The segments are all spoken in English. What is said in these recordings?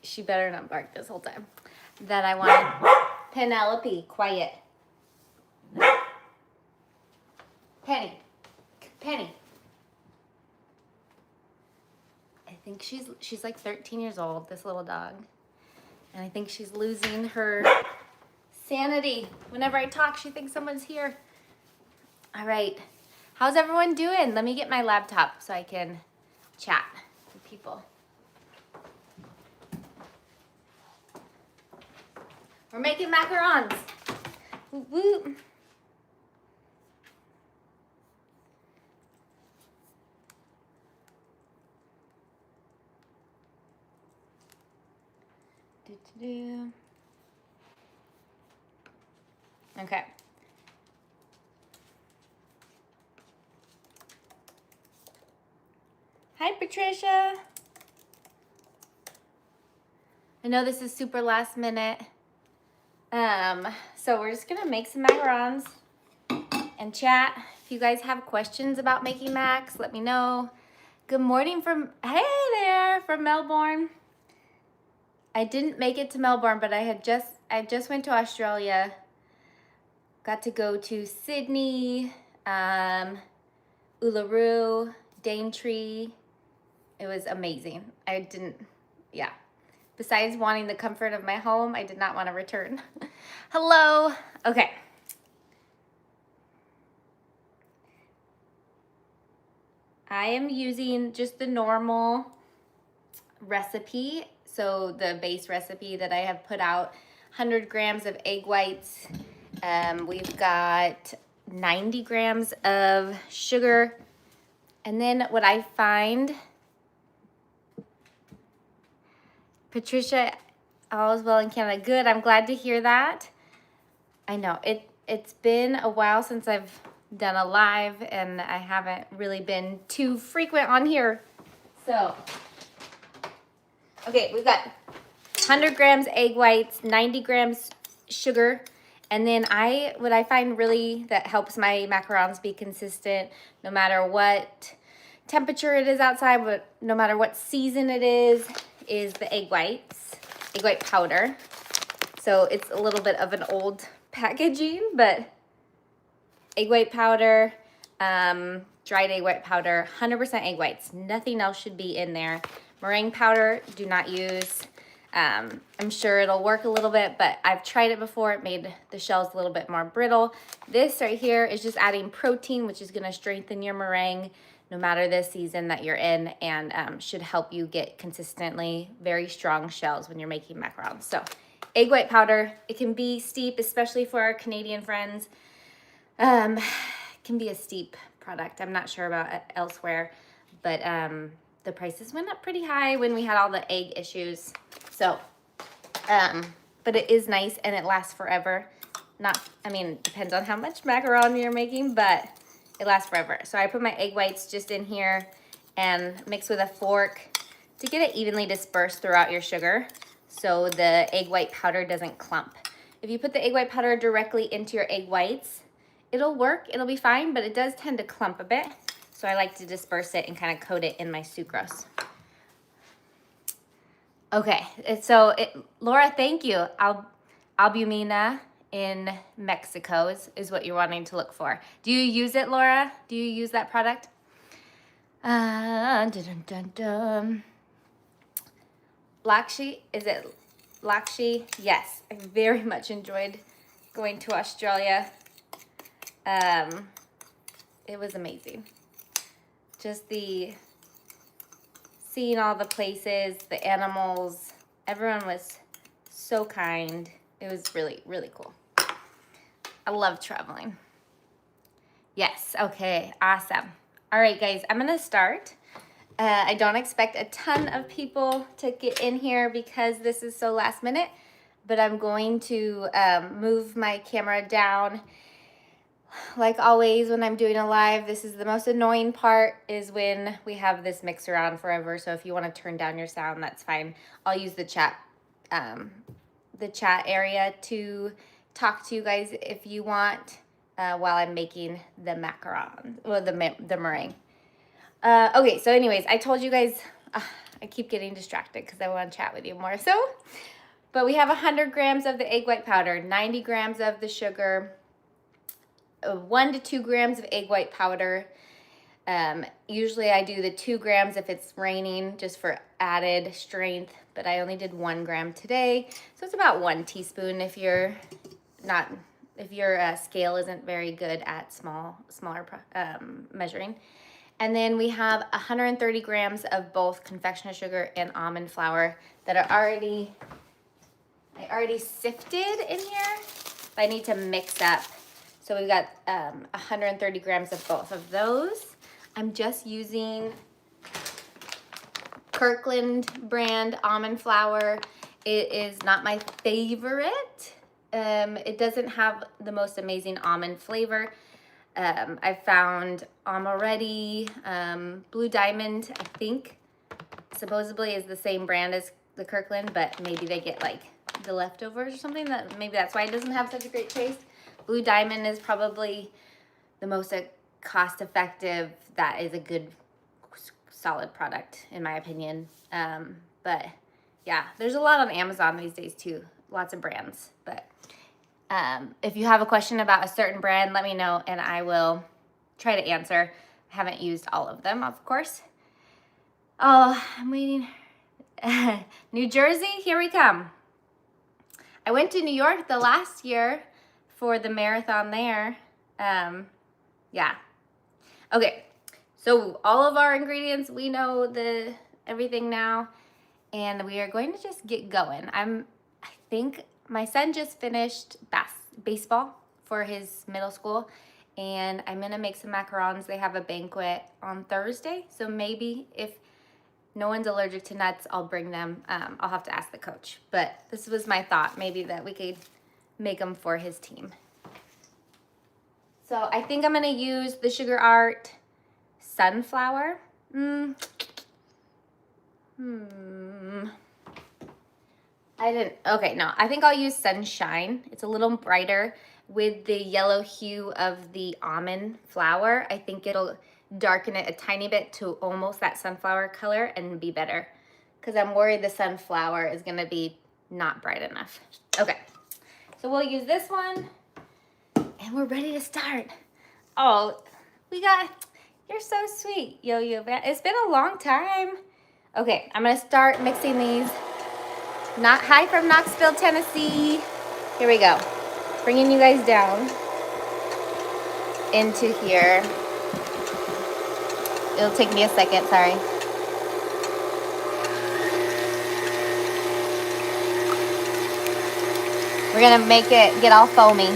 she better not bark this whole time. That I wanted. Penelope, quiet. Penny. Penny. I think she's like 13 years old, this little dog. And I think she's losing her sanity. Whenever I talk, she thinks someone's here. All right. How's everyone doing? Let me get my laptop so I can chat with people. We're making macarons. Woo woo. Okay. Hi, Patricia. I know this is super last minute. So we're just gonna make some macarons and chat. If you guys have questions about making macs, let me know. Good morning from, hey there, from Melbourne. I didn't make it to Melbourne, but I just went to Australia. Got to go to Sydney, Uluru, Daintree. It was amazing. Yeah. Besides wanting the comfort of my home, I did not want to return. Hello. Okay. I am using just the normal recipe. So the base recipe that I have put out, 100 grams of egg whites. We've got 90 grams of sugar. And then what I find, Patricia, all is well in Canada. Good, I'm glad to hear that. I know, it's been a while since I've done a live and I haven't really been too frequent on here. So, okay, we've got 100 grams egg whites, 90 grams sugar, and then what I find really that helps my macarons be consistent no matter what temperature it is outside, but no matter what season it is the egg white powder. So it's a little bit of an old packaging, but egg white powder, dried egg white powder, 100% egg whites. Nothing else should be in there. Meringue powder, do not use. I'm sure it'll work a little bit, but I've tried it before. It made the shells a little bit more brittle. This right here is just adding protein, which is gonna strengthen your meringue no matter the season that you're in, and should help you get consistently very strong shells when you're making macarons. So egg white powder, it can be steep, especially for our Canadian friends. It can be a steep product. I'm not sure about it elsewhere, but the prices went up pretty high when we had all the egg issues. So, but it is nice and it lasts forever. Depends on how much macaron you're making, but it lasts forever. So I put my egg whites just in here and mix with a fork to get it evenly dispersed throughout your sugar so the egg white powder doesn't clump. If you put the egg white powder directly into your egg whites, it'll work, it'll be fine, but it does tend to clump a bit. So I like to disperse it and kind of coat it in my sucrose. Okay, Laura, thank you. Albumina in Mexico is what you're wanting to look for. Do you use it, Laura? Do you use that product? Lakshi, is it Lakshi? Yes, I very much enjoyed going to Australia. It was amazing. Just seeing all the places, the animals, everyone was so kind. It was really, really cool. I love traveling. Yes, okay, awesome. All right, guys, I'm gonna start. I don't expect a ton of people to get in here because this is so last minute, but I'm going to move my camera down. Like always, when I'm doing a live, this is the most annoying part, is when we have this mixer on forever. So if you want to turn down your sound, that's fine. I'll use the chat area to talk to you guys if you want while I'm making the macaron, or the meringue. Okay, so anyways, I told you guys I keep getting distracted because I want to chat with you more. So, but we have 100 grams of the egg white powder, 90 grams of the sugar, 1 to 2 grams of egg white powder. Usually I do the 2 grams if it's raining, just for added strength, but I only did 1 gram today. So it's about 1 teaspoon if your scale isn't very good at smaller measuring. And then we have 130 grams of both confectioner sugar and almond flour that are I already sifted in here, but I need to mix up. So we've got 130 grams of both of those. I'm just using Kirkland brand almond flour. It is not my favorite. It doesn't have the most amazing almond flavor. I found Amaretti, Blue Diamond, I think, supposedly is the same brand as the Kirkland, but maybe they get like the leftovers or something. Maybe that's why it doesn't have such a great taste. Blue Diamond is probably the most cost-effective. That is a good, solid product, in my opinion. But yeah, there's a lot on Amazon these days too. Lots of brands. But if you have a question about a certain brand, let me know and I will try to answer. I haven't used all of them, of course. Oh, I'm waiting. New Jersey, here we come. I went to New York the last year for the marathon there. Yeah. Okay, so all of our ingredients, we know everything now, and we are going to just get going. I think my son just finished baseball for his middle school, and I'm gonna make some macarons. They have a banquet on Thursday, so maybe if no one's allergic to nuts, I'll bring them. I'll have to ask the coach, but this was my thought, maybe that we could make them for his team. So I think I'm gonna use the Sugar Art sunflower. I think I'll use Sunshine. It's a little brighter with the yellow hue of the almond flour. I think it'll darken it a tiny bit to almost that sunflower color and be better, because I'm worried the sunflower is gonna be not bright enough. Okay, so we'll use this one and we're ready to start. Oh, you're so sweet, Yo-Yo. It's been a long time. Okay, I'm gonna start mixing these. Hi from Knoxville, Tennessee. Here we go. Bringing you guys down into here. It'll take me a second, sorry. We're gonna make it get all foamy.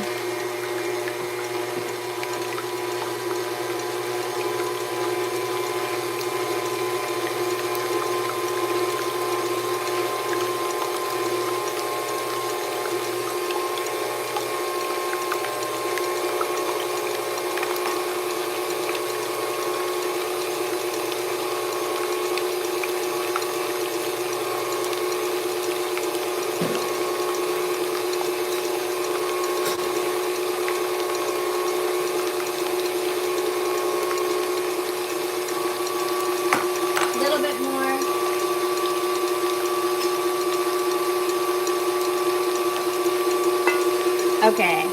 Okay.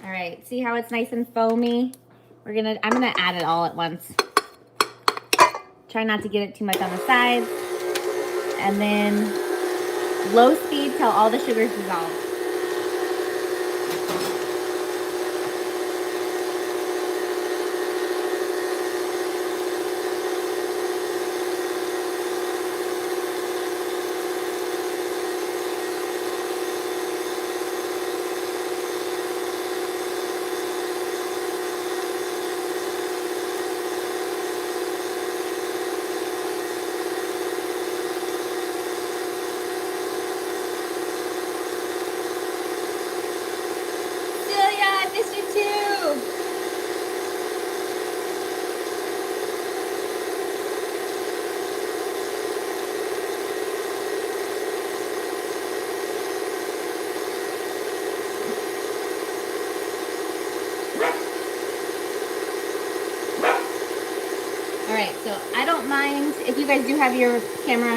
All right, see how it's nice and foamy? I'm gonna add it all at once. Try not to get it too much on the sides. And then low speed till all the sugars dissolve. So I don't mind if you guys do have your camera,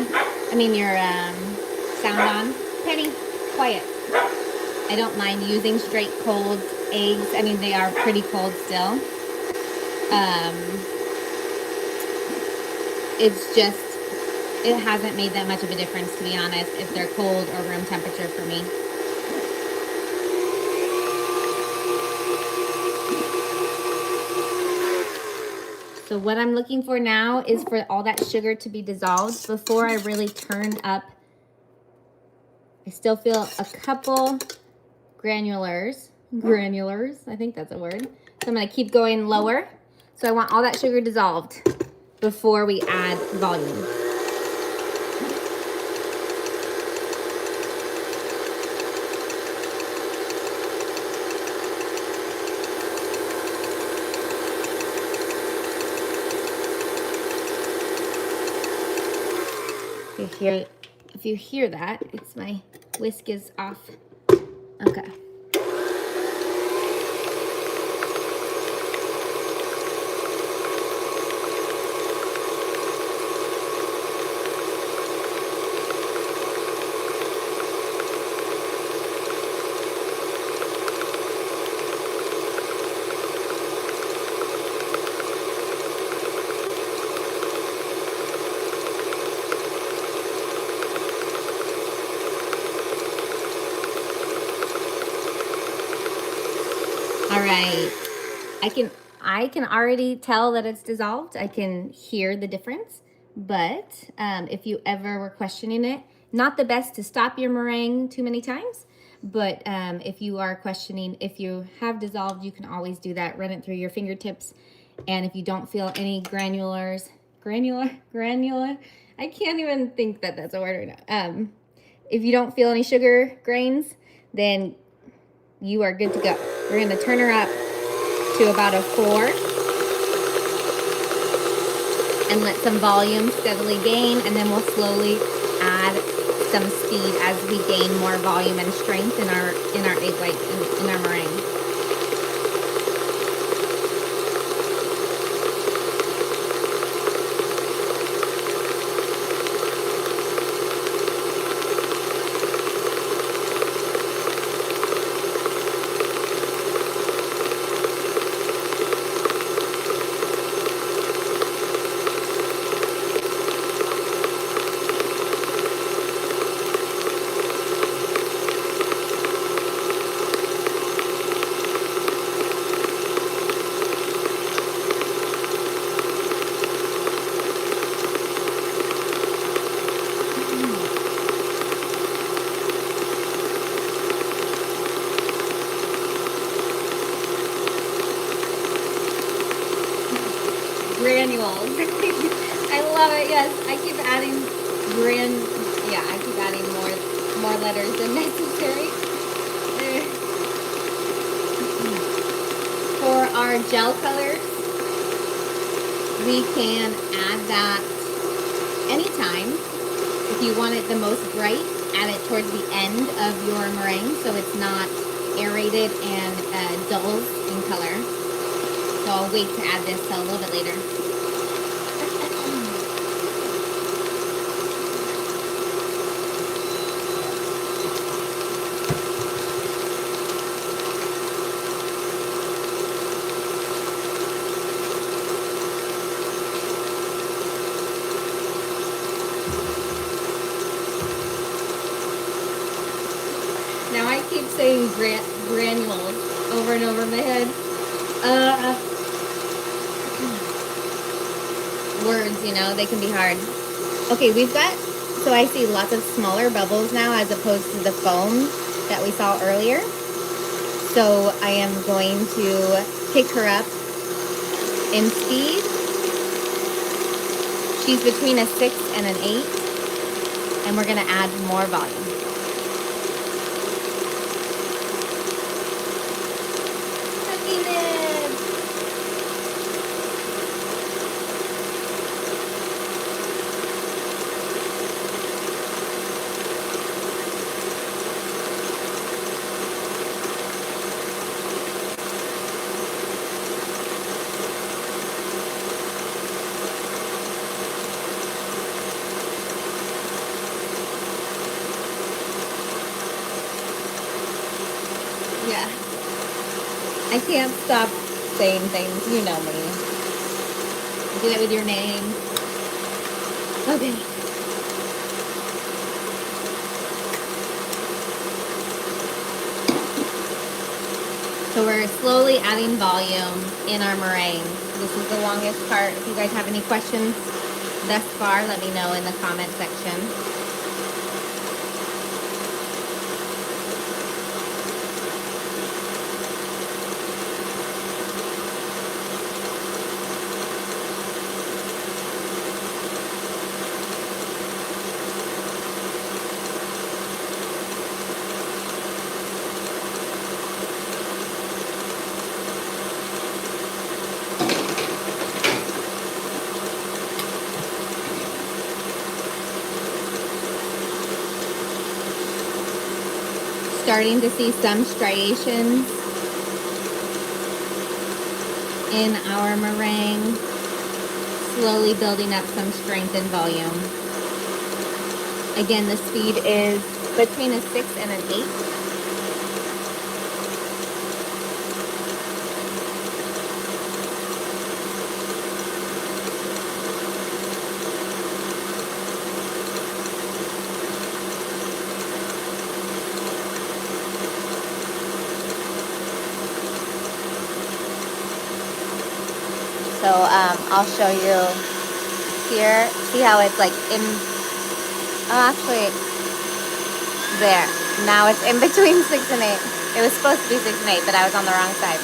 your sound on. Penny, quiet. I don't mind using straight cold eggs. I mean, they are pretty cold still. It's just, it hasn't made that much of a difference, to be honest, if they're cold or room temperature for me. So what I'm looking for now is for all that sugar to be dissolved before I really turn up. I still feel a couple granulars, I think that's a word. So I'm gonna keep going lower. So I want all that sugar dissolved before we add volume. If you hear that, it's my whisk is off. Okay. All right, I can already tell that it's dissolved. I can hear the difference, but if you ever were questioning it, not the best to stop your meringue too many times, but if you are questioning if you have dissolved, you can always do that. Run it through your fingertips, and if you don't feel any granular, I can't even think that that's a word or not. If you don't feel any sugar grains, then you are good to go. We're gonna turn her up to about a 4 and let some volume steadily gain, and then we'll slowly add some speed as we gain more volume and strength in our egg white, in our meringue. Granules. I love it. Yes, I keep adding I keep adding more letters than necessary. For our gel colors, we can add that anytime. If you want it the most bright, add it towards the end of your meringue so it's not aerated and dulls in color. So I'll wait to add this a little bit later. Now I keep saying granules over and over in my head. Words, you know, they can be hard. Okay, so I see lots of smaller bubbles now as opposed to the foam that we saw earlier. So I am going to pick her up in speed. She's between a 6 and an 8, and we're gonna add more volume. I can't stop saying things. You know me. Do it with your name. Okay. So we're slowly adding volume in our meringue. This is the longest part. If you guys have any questions thus far, let me know in the comment section. Starting to see some striations in our meringue, slowly building up some strength and volume. Again, the speed is between a 6 and an 8. So I'll show you here. See how it's like in, oh, actually, there. Now it's in between 6 and 8. It was supposed to be 6 and 8, but I was on the wrong side.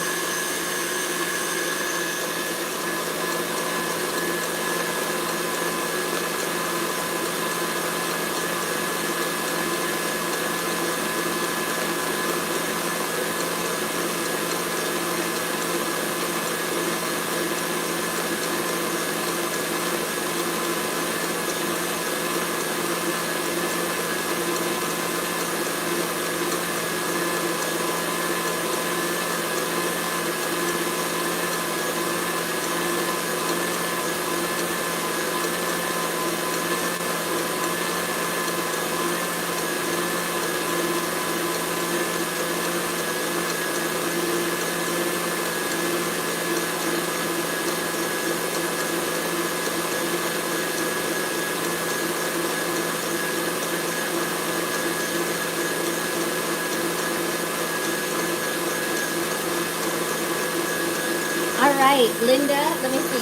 All right, Linda, let me see.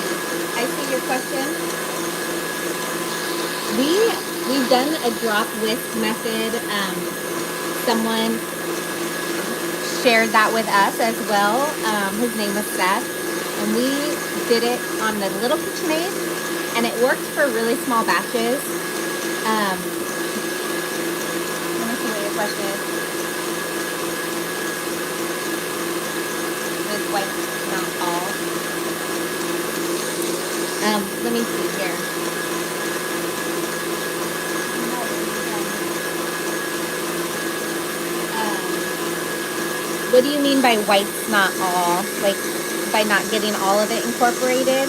I see your question. We've done a drop whisk method. Someone shared that with us as well. His name was Seth, and we did it on the little KitchenAid, and it worked for really small batches. Let me see what your question is. With white, not all. Let me see here. What do you mean by whites, not all? Like, by not getting all of it incorporated?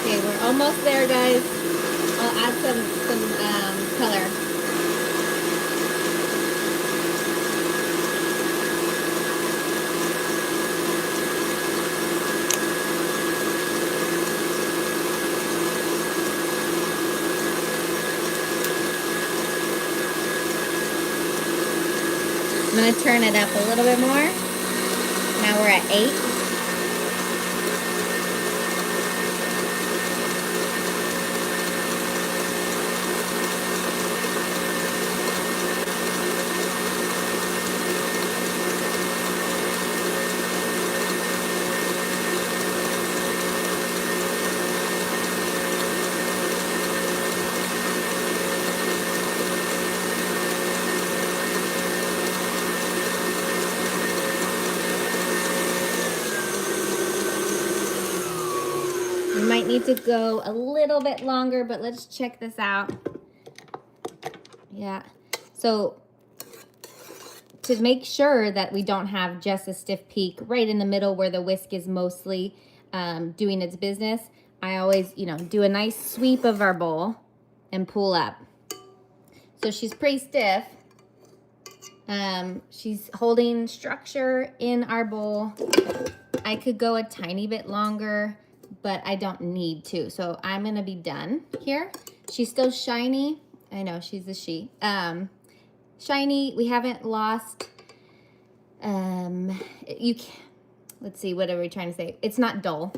Okay, we're almost there, guys. I'll add some color. I'm going to turn it up a little bit more. Now we're at 8. Might need to go a little bit longer, but let's check this out. Yeah. So to make sure that we don't have just a stiff peak right in the middle where the whisk is mostly doing its business, I always, you know, do a nice sweep of our bowl and pull up. So she's pretty stiff. She's holding structure in our bowl. I could go a tiny bit longer, but I don't need to. So I'm gonna be done here. She's still shiny. I know, she's a she. Shiny, we haven't lost, let's see, what are we trying to say? It's not dull,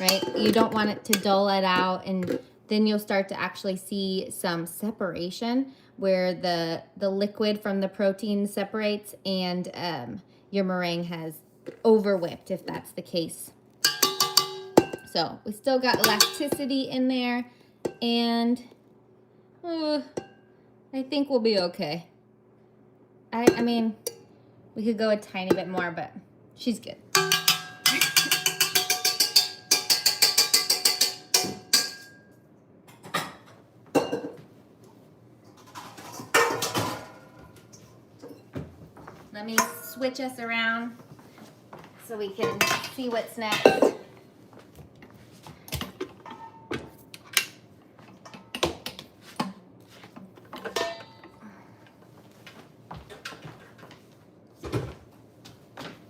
right? You don't want it to dull it out, and then you'll start to actually see some separation where the liquid from the protein separates, and your meringue has over whipped, if that's the case. So we still got elasticity in there, and I think we'll be okay. I mean, we could go a tiny bit more, but she's good. Let me switch us around so we can see what's next.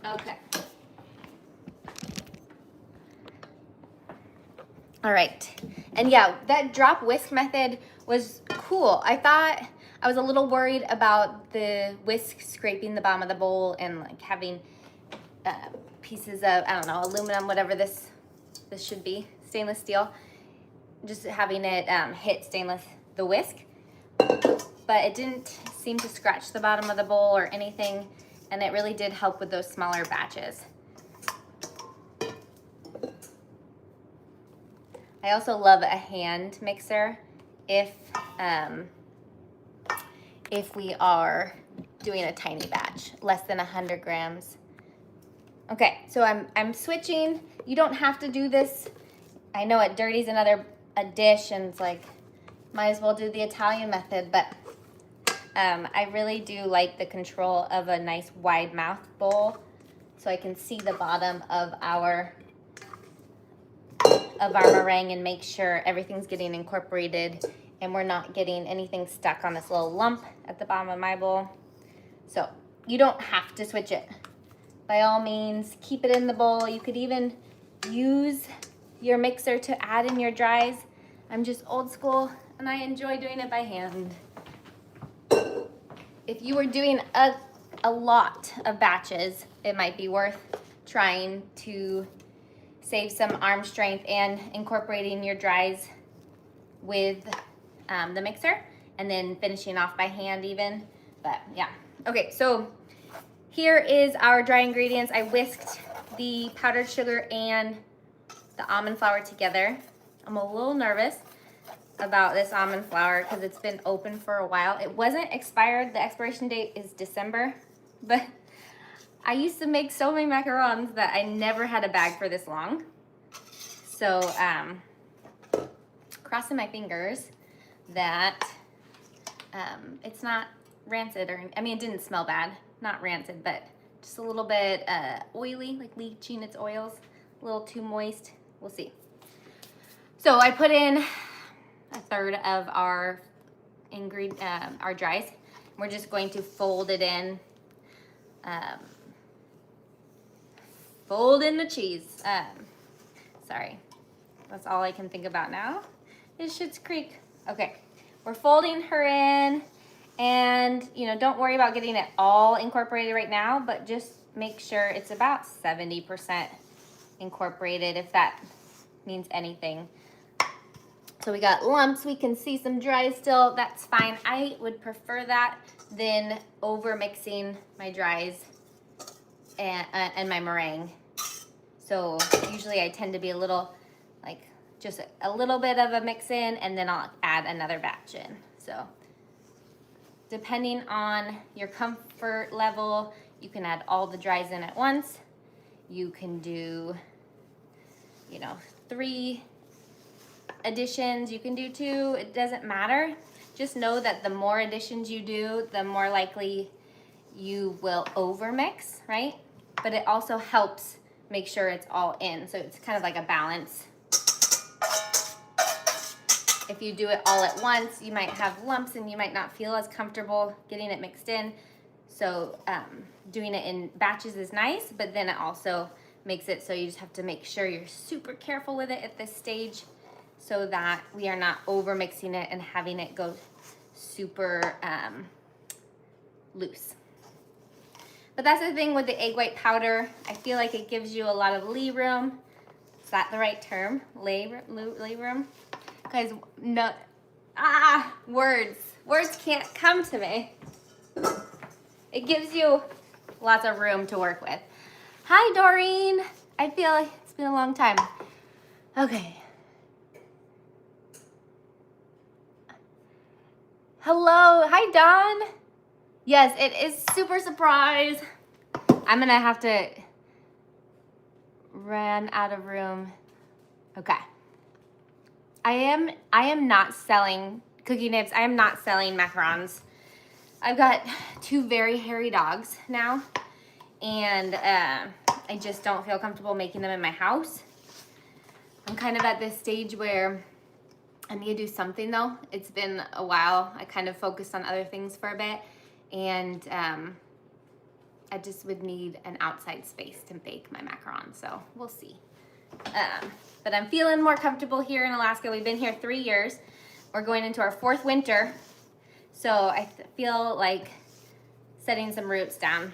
Okay. All right. And yeah, that drop whisk method was cool. I thought I was a little worried about the whisk scraping the bottom of the bowl and like having pieces of, I don't know, aluminum, whatever this should be, stainless steel, just having it hit the whisk. But it didn't seem to scratch the bottom of the bowl or anything, and it really did help with those smaller batches. I also love a hand mixer if we are doing a tiny batch, less than 100 grams. Okay, so I'm switching. You don't have to do this. I know it dirties a dish, and it's like, might as well do the Italian method, but I really do like the control of a nice wide mouth bowl, so I can see the bottom of our meringue and make sure everything's getting incorporated and we're not getting anything stuck on this little lump at the bottom of my bowl. So you don't have to switch it. By all means, keep it in the bowl. You could even use your mixer to add in your dries. I'm just old school and I enjoy doing it by hand. If you were doing a lot of batches, it might be worth trying to save some arm strength and incorporating your dries with the mixer and then finishing off by hand even. But yeah, okay, so here is our dry ingredients. I whisked the powdered sugar and the almond flour together. I'm a little nervous about this almond flour because it's been open for a while. It wasn't expired. The expiration date is December, but I used to make so many macarons that I never had a bag for this long. So crossing my fingers that it's not rancid, or I mean, it didn't smell bad, not rancid, but just a little bit oily, like leaching its oils, a little too moist. We'll see. So I put in a third of our our dries. We're just going to fold it in. Fold in the cheese. Sorry, that's all I can think about now is Schitt's Creek. Okay, we're folding her in, and you know, don't worry about getting it all incorporated right now, but just make sure it's about 70% incorporated, if that means anything. So we got lumps, we can see some dry still, that's fine. I would prefer that than over mixing my dries and my meringue. So usually I tend to be a little, like just a little bit of a mix in, and then I'll add another batch in. So depending on your comfort level, you can add all the dries in at once. You can do, you know, 3 additions, you can do 2, it doesn't matter. just know that the more additions you do, the more likely you will overmix, right? But it also helps make sure it's all in. So it's kind of like a balance. If you do it all at once, you might have lumps and you might not feel as comfortable getting it mixed in. So doing it in batches is nice, but then it also makes it so you just have to make sure you're super careful with it at this stage so that we are not over mixing it and having it go super loose. But that's the thing with the egg white powder. I feel like it gives you a lot of lee room. Is that the right term? Lee room? Because no, words can't come to me. It gives you lots of room to work with. Hi, Doreen. I feel like it's been a long time. Okay. Hello. Hi, Dawn. Yes, it is super surprise. I'm gonna have to run out of room. Okay. I am not selling cookie nibs. I am not selling macarons. I've got 2 very hairy dogs now, and I just don't feel comfortable making them in my house. I'm kind of at this stage where I need to do something though. It's been a while. I kind of focused on other things for a bit, and I just would need an outside space to bake my macarons, so we'll see. But I'm feeling more comfortable here in Alaska. We've been here 3 years. We're going into our 4th winter. So I feel like setting some roots down.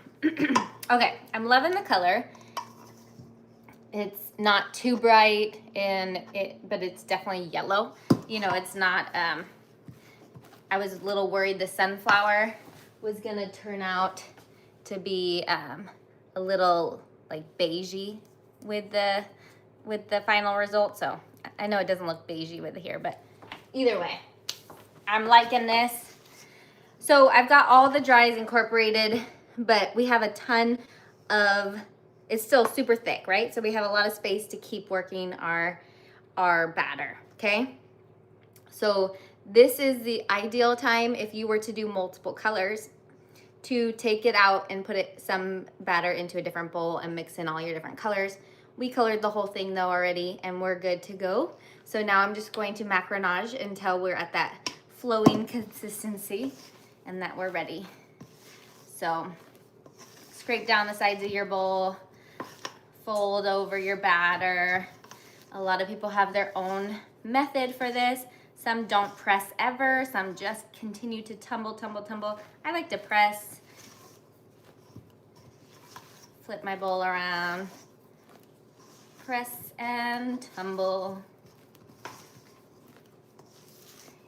Okay, I'm loving the color. It's not too bright, but it's definitely yellow. You know, it's not, I was a little worried the sunflower was gonna turn out to be a little like beigey with the final result. So I know it doesn't look beigey with here, but either way, I'm liking this. So I've got all the dries incorporated, but we have a ton of, it's still super thick, right? So we have a lot of space to keep working our batter, okay? So this is the ideal time if you were to do multiple colors to take it out and put some batter into a different bowl and mix in all your different colors. We colored the whole thing though already, and we're good to go. So now I'm just going to macaronage until we're at that flowing consistency and that we're ready. So scrape down the sides of your bowl, fold over your batter. A lot of people have their own method for this. Some don't press ever, some just continue to tumble. I like to press. Flip my bowl around. Press and tumble.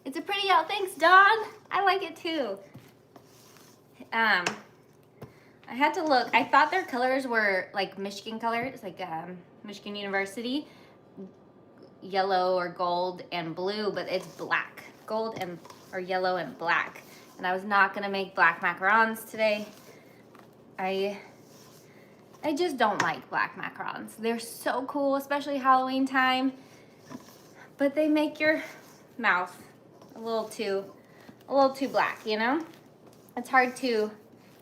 It's a pretty out. Thanks, Dawn. I like it too. I had to look. I thought their colors were like Michigan colors, like Michigan University, yellow or gold and blue, but it's black, gold and or yellow and black. And I was not gonna make black macarons today. I just don't like black macarons. They're so cool, especially Halloween time, but they make your mouth a little too black, you know? It's hard to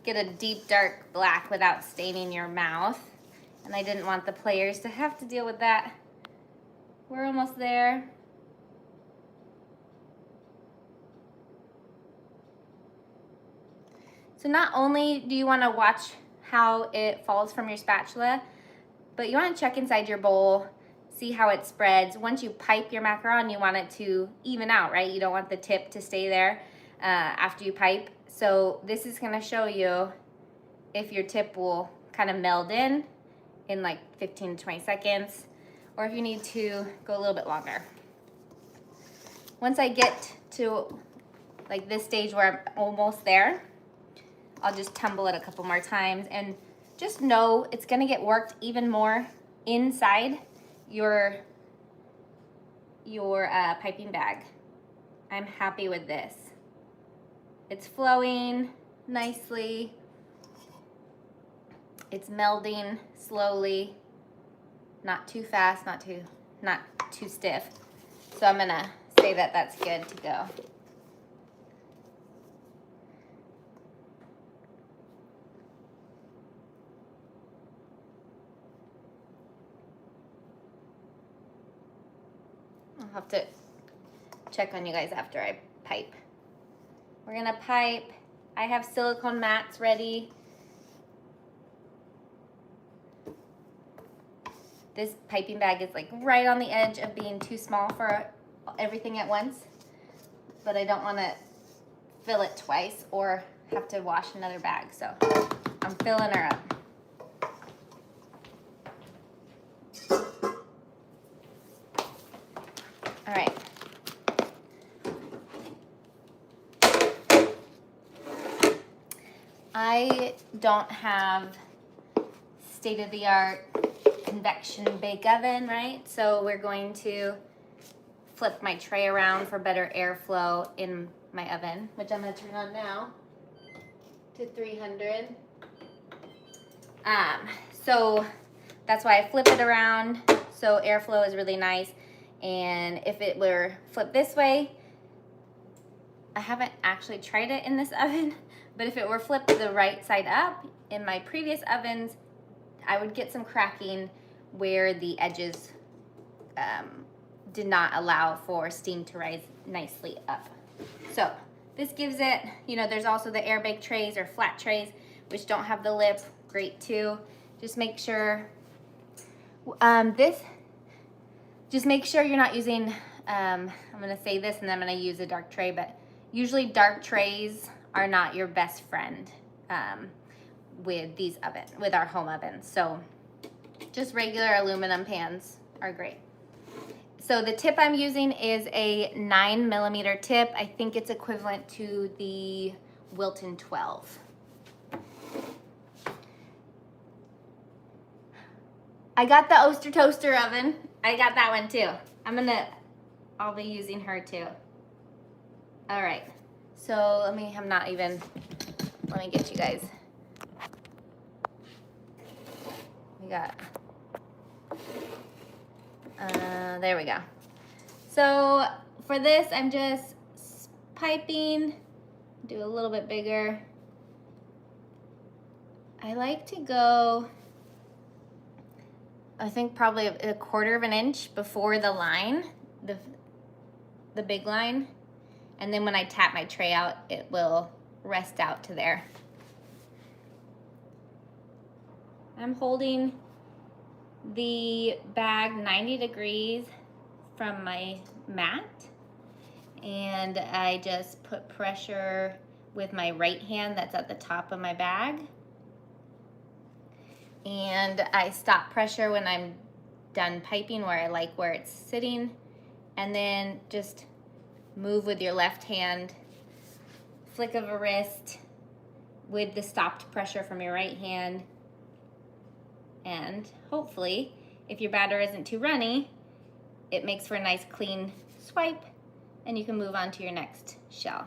get a deep dark black without staining your mouth, and I didn't want the players to have to deal with that. We're almost there. So not only do you want to watch how it falls from your spatula, but you want to check inside your bowl, see how it spreads. Once you pipe your macaron, you want it to even out, right? You don't want the tip to stay there after you pipe. So this is going to show you if your tip will kind of meld in like 15 to 20 seconds, or if you need to go a little bit longer. Once I get to like this stage where I'm almost there, I'll just tumble it a couple more times, and just know it's gonna get worked even more inside your piping bag. I'm happy with this. It's flowing nicely. It's melding slowly, not too fast, not too stiff. So I'm gonna say that that's good to go. I'll have to check on you guys after I pipe. We're gonna pipe. I have silicone mats ready. This piping bag is like right on the edge of being too small for everything at once, but I don't want to fill it twice or have to wash another bag, so I'm filling her up. All right. I don't have state-of-the-art convection bake oven, right? So we're going to flip my tray around for better airflow in my oven, which I'm going to turn on now to 300. So that's why I flip it around, so airflow is really nice. And if it were flipped this way, I haven't actually tried it in this oven, but if it were flipped the right side up in my previous ovens, I would get some cracking where the edges did not allow for steam to rise nicely up. So this gives it, you know, there's also the air bake trays or flat trays, which don't have the lip, great too. Just make sure, just make sure you're not using, I'm gonna say this and then I'm gonna use a dark tray, but usually dark trays are not your best friend with these with our home ovens. So just regular aluminum pans are great. So the tip I'm using is a 9mm tip. I think it's equivalent to the Wilton 12. I got the Oster toaster oven. I got that one too. I'll be using her too. All right, so let me get you guys. We got, there we go. So for this, I'm just piping, do a little bit bigger. I like to go, I think probably a 1/4 of an inch before the line, the big line. And then when I tap my tray out, it will rest out to there. I'm holding the bag 90 degrees from my mat, and I just put pressure with my right hand that's at the top of my bag. And I stop pressure when I'm done piping where I like where it's sitting, and then just move with your left hand, flick of a wrist with the stopped pressure from your right hand. And hopefully, if your batter isn't too runny, it makes for a nice clean swipe and you can move on to your next shell.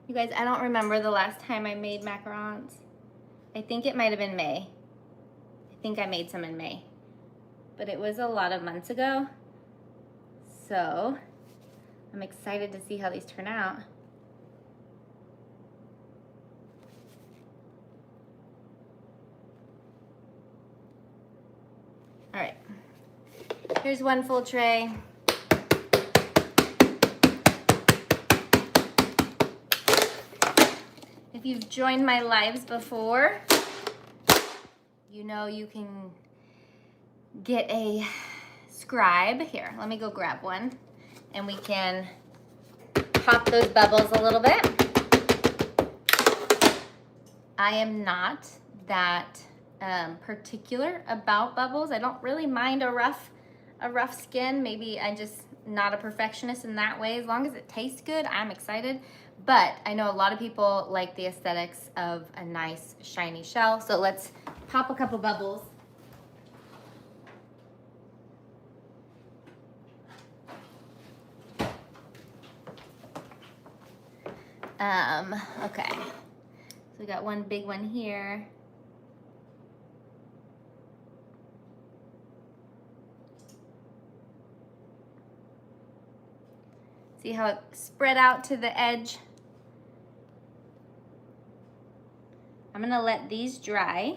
You guys, I don't remember the last time I made macarons. I think it might have been May. I think I made some in May, but it was a lot of months ago. So I'm excited to see how these turn out. All right, here's one full tray. If you've joined my lives before, you know you can get a scribe. Here, let me go grab one and we can pop those bubbles a little bit. I am not that particular about bubbles. I don't really mind a rough skin. Maybe I'm just not a perfectionist in that way. As long as it tastes good, I'm excited. But I know a lot of people like the aesthetics of a nice shiny shell. So let's pop a couple bubbles. Okay, so we got one big one here. See how it spread out to the edge? I'm gonna let these dry, and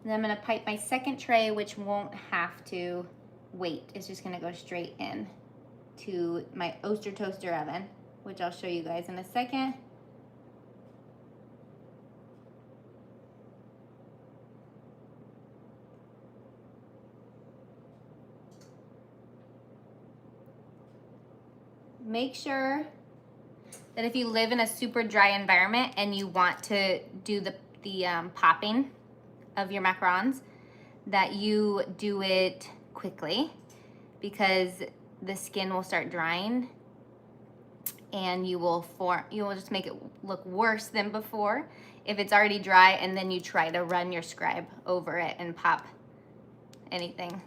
then I'm gonna pipe my second tray, which won't have to wait. It's just gonna go straight in to my Oster toaster oven, which I'll show you guys in a second. Make sure that if you live in a super dry environment and you want to do the popping of your macarons, that you do it quickly, because the skin will start drying and you will just make it look worse than before if it's already dry and then you try to run your scribe over it and pop anything.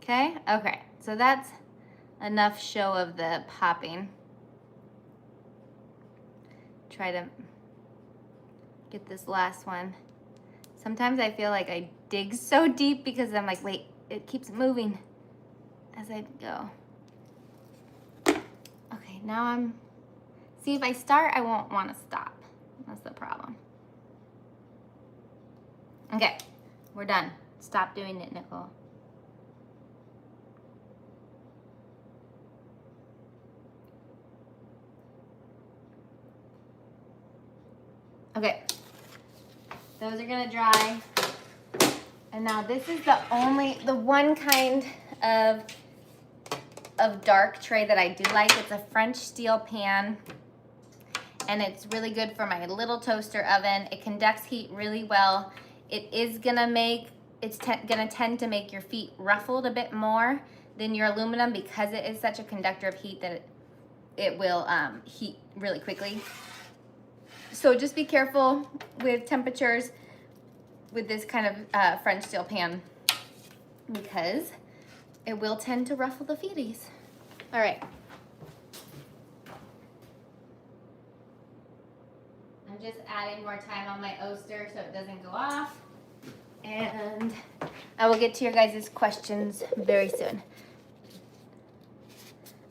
Okay, so that's enough show of the popping. Try to get this last one. Sometimes I feel like I dig so deep because I'm like, wait, it keeps moving as I go. Okay, now see, if I start, I won't want to stop. That's the problem. Okay, we're done. Stop doing it, Nicole. Okay, those are gonna dry. And now this is the one kind of dark tray that I do like. It's a French steel pan, and it's really good for my little toaster oven. It conducts heat really well. It is gonna gonna tend to make your feet ruffled a bit more than your aluminum, because it is such a conductor of heat that it will heat really quickly. So just be careful with temperatures with this kind of French steel pan, because it will tend to ruffle the feeties. All right. I'm just adding more time on my Oster so it doesn't go off. And I will get to your guys' questions very soon.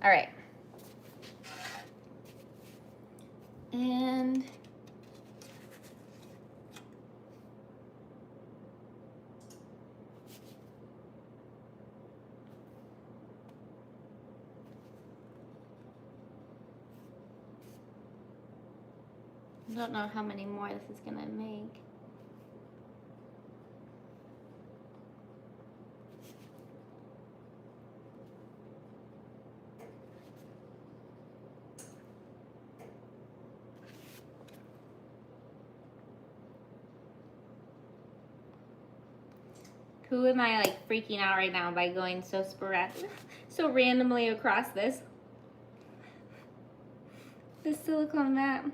All right. And I don't know how many more this is gonna make. Who am I like freaking out right now by going so sporadic, so randomly across this silicone mat?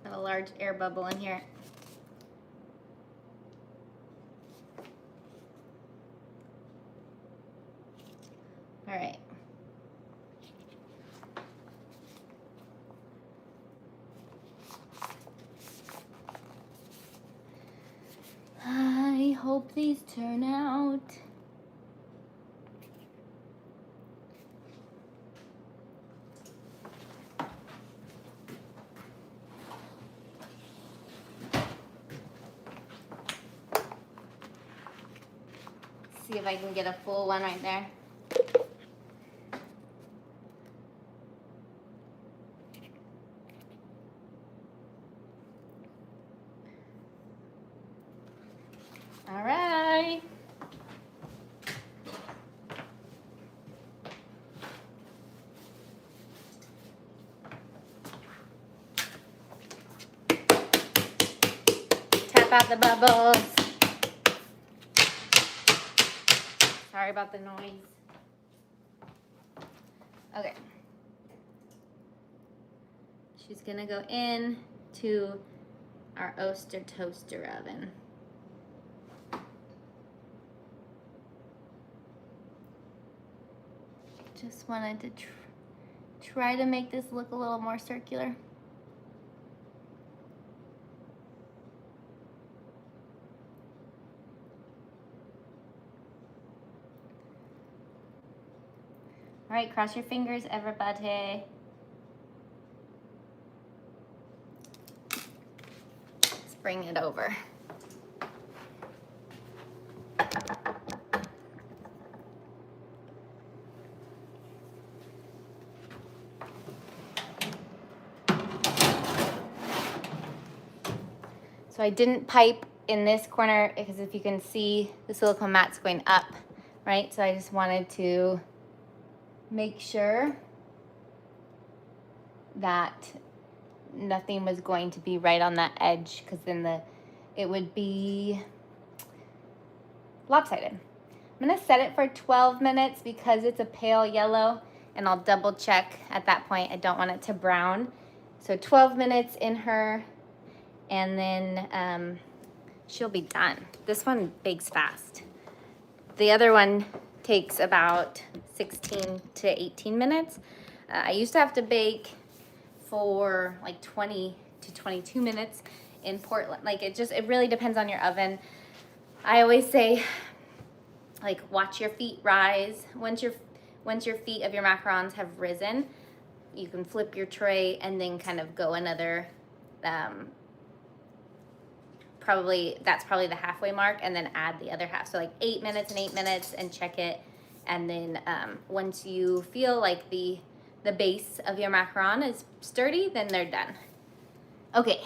Got a large air bubble in here. All right. I hope these turn out. See if I can get a full one right there. All right. Tap out the bubbles. Sorry about the noise. Okay. She's gonna go in to our Oster toaster oven. Just wanted to try to make this look a little more circular. All right, cross your fingers, everybody. Let's bring it over. So I didn't pipe in this corner because if you can see, the silicone mat's going up, right? So I just wanted to make sure that nothing was going to be right on that edge, because then it would be lopsided. I'm gonna set it for 12 minutes because it's a pale yellow, and I'll double check at that point. I don't want it to brown. So 12 minutes in her, and then she'll be done. This one bakes fast. The other one takes about 16 to 18 minutes. I used to have to bake for like 20 to 22 minutes in Portland. Like it really depends on your oven. I always say, like, watch your feet rise. Once your feet of your macarons have risen, you can flip your tray and then kind of go another, that's probably the halfway mark, and then add the other half. So like 8 minutes and 8 minutes, and check it. And then once you feel like the base of your macaron is sturdy, then they're done. Okay,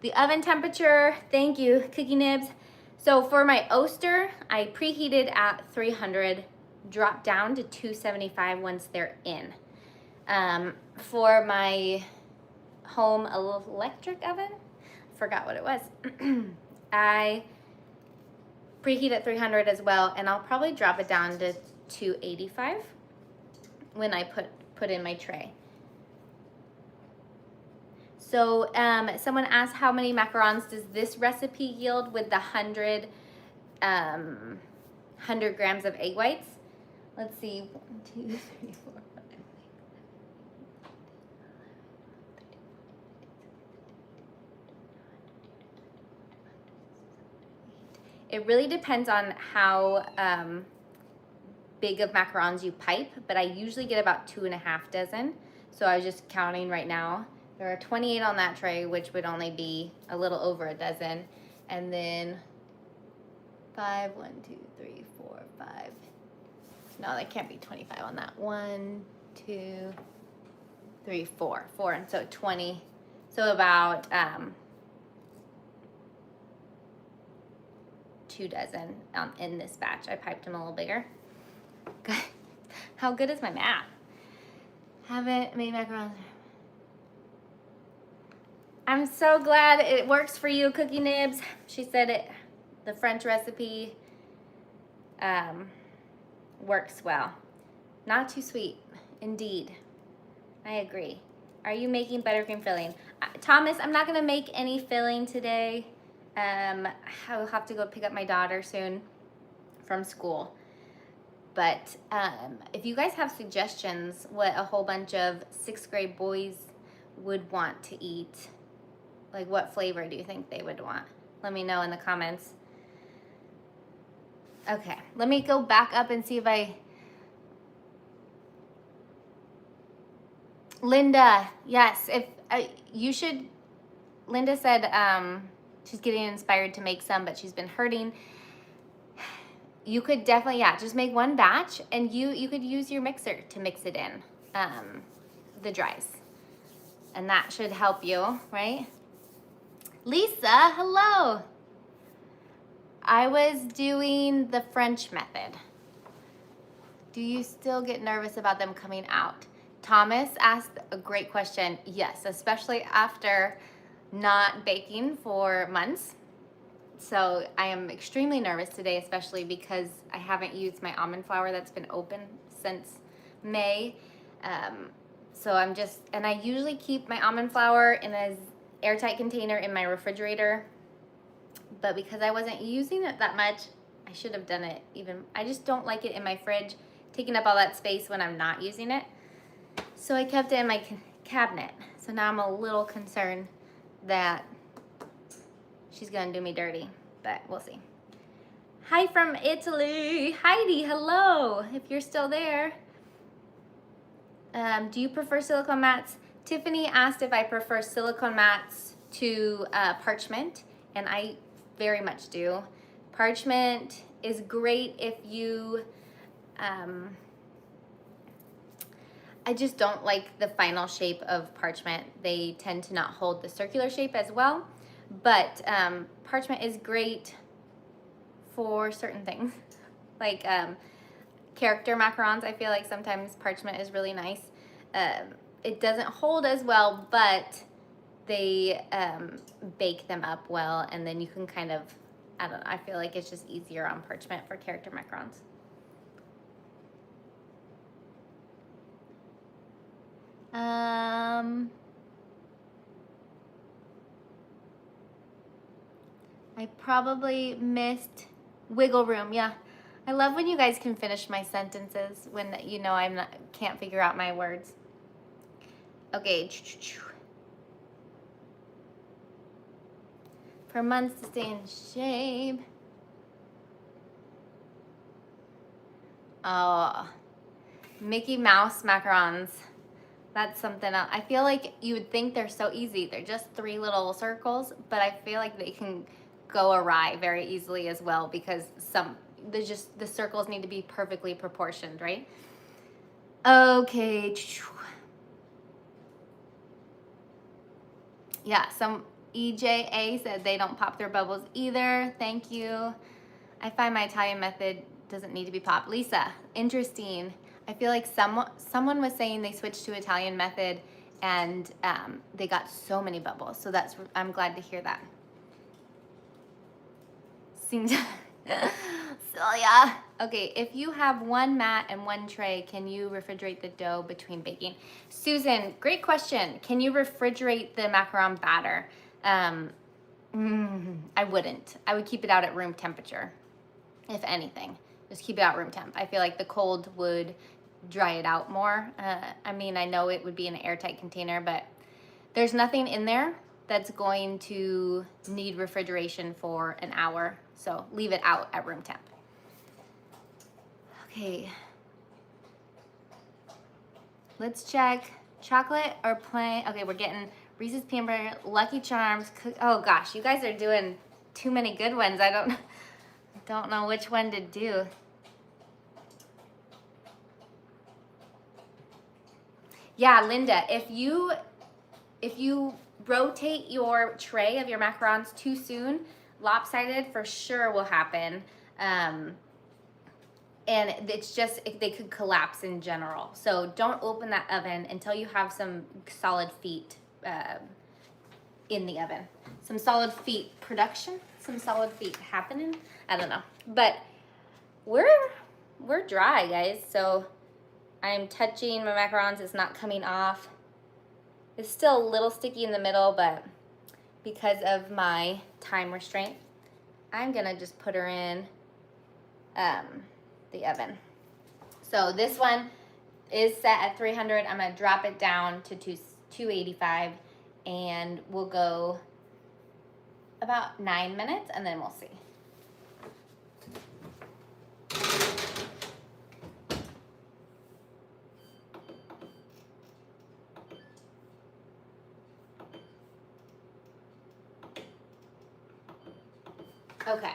the oven temperature, thank you, Cookie Nibs. So for my Oster, I preheated at 300, dropped down to 275 once they're in. For my home electric oven, forgot what it was. I preheat at 300 as well, and I'll probably drop it down to 285 when I put in my tray. So someone asked how many macarons does this recipe yield with the 100 grams of egg whites. Let's see, 1, 2, 3, 4, 5. It really depends on how big of macarons you pipe, but I usually get about 2.5 dozen. So I was just counting right now. There are 28 on that tray, which would only be a little over a dozen. And then 5, 1, 2, 3, 4, 5. No, that can't be 25 on that. 1, 2, 3, 4. 4, and so 20. So about 2 dozen in this batch. I piped them a little bigger. How good is my math? Haven't made macarons. I'm so glad it works for you, Cookie Nibs. She said the French recipe works well. Not too sweet, indeed. I agree. Are you making buttercream filling? Thomas, I'm not gonna make any filling today. I'll have to go pick up my daughter soon from school. But if you guys have suggestions what a whole bunch of 6th grade boys would want to eat, like what flavor do you think they would want? Let me know in the comments. Okay, let me go back up and see if Linda, yes, if you should, Linda said she's getting inspired to make some, but she's been hurting. You could definitely, yeah, just make one batch, and you could use your mixer to mix it in, the dries. And that should help you, right? Lisa, hello. I was doing the French method. Do you still get nervous about them coming out? Thomas asked a great question. Yes, especially after not baking for months. So I am extremely nervous today, especially because I haven't used my almond flour that's been open since May. So I'm just, and I usually keep my almond flour in an airtight container in my refrigerator. But because I wasn't using it that much, I should have done it even. I just don't like it in my fridge, taking up all that space when I'm not using it. So I kept it in my cabinet. So now I'm a little concerned that she's gonna do me dirty, but we'll see. Hi from Italy. Heidi, hello, if you're still there. Do you prefer silicone mats? Tiffany asked if I prefer silicone mats to parchment, and I very much do. Parchment is great if you, I just don't like the final shape of parchment. They tend to not hold the circular shape as well, but parchment is great for certain things. Like character macarons, I feel like sometimes parchment is really nice. It doesn't hold as well, but they bake them up well, and then you can kind of, I don't know, I feel like it's just easier on parchment for character macarons. I probably missed wiggle room. Yeah, I love when you guys can finish my sentences when you know can't figure out my words. Okay. For months to stay in shape. Oh, Mickey Mouse macarons. That's something else. I feel like you would think they're so easy. They're just 3 little circles, but I feel like they can go awry very easily as well because the circles need to be perfectly proportioned, right? Okay. Yeah, some EJA said they don't pop their bubbles either. Thank you. I find my Italian method doesn't need to be popped. Lisa, interesting. I feel like someone was saying they switched to Italian method and they got so many bubbles. So I'm glad to hear that. Celia. Okay, if you have 1 mat and 1 tray, can you refrigerate the dough between baking? Susan, great question. Can you refrigerate the macaron batter? I wouldn't. I would keep it out at room temperature, if anything. Just keep it out room temp. I feel like the cold would dry it out more. I mean, I know it would be in an airtight container, but there's nothing in there that's going to need refrigeration for an hour. So leave it out at room temp. Okay. Let's check chocolate or plain. Okay, we're getting Reese's Peanut Butter, Lucky Charms. Oh gosh, you guys are doing too many good ones. I don't know which one to do. Yeah, Linda, if you rotate your tray of your macarons too soon, lopsided for sure will happen. And it's just, they could collapse in general. So don't open that oven until you have some solid feet in the oven. Some solid feet production, some solid feet happening. I don't know, but we're dry, guys. So I'm touching my macarons. It's not coming off. It's still a little sticky in the middle, but because of my time restraint, I'm gonna just put her in the oven. So this one is set at 300. I'm gonna drop it down to 285, and we'll go about 9 minutes, and then we'll see. Okay,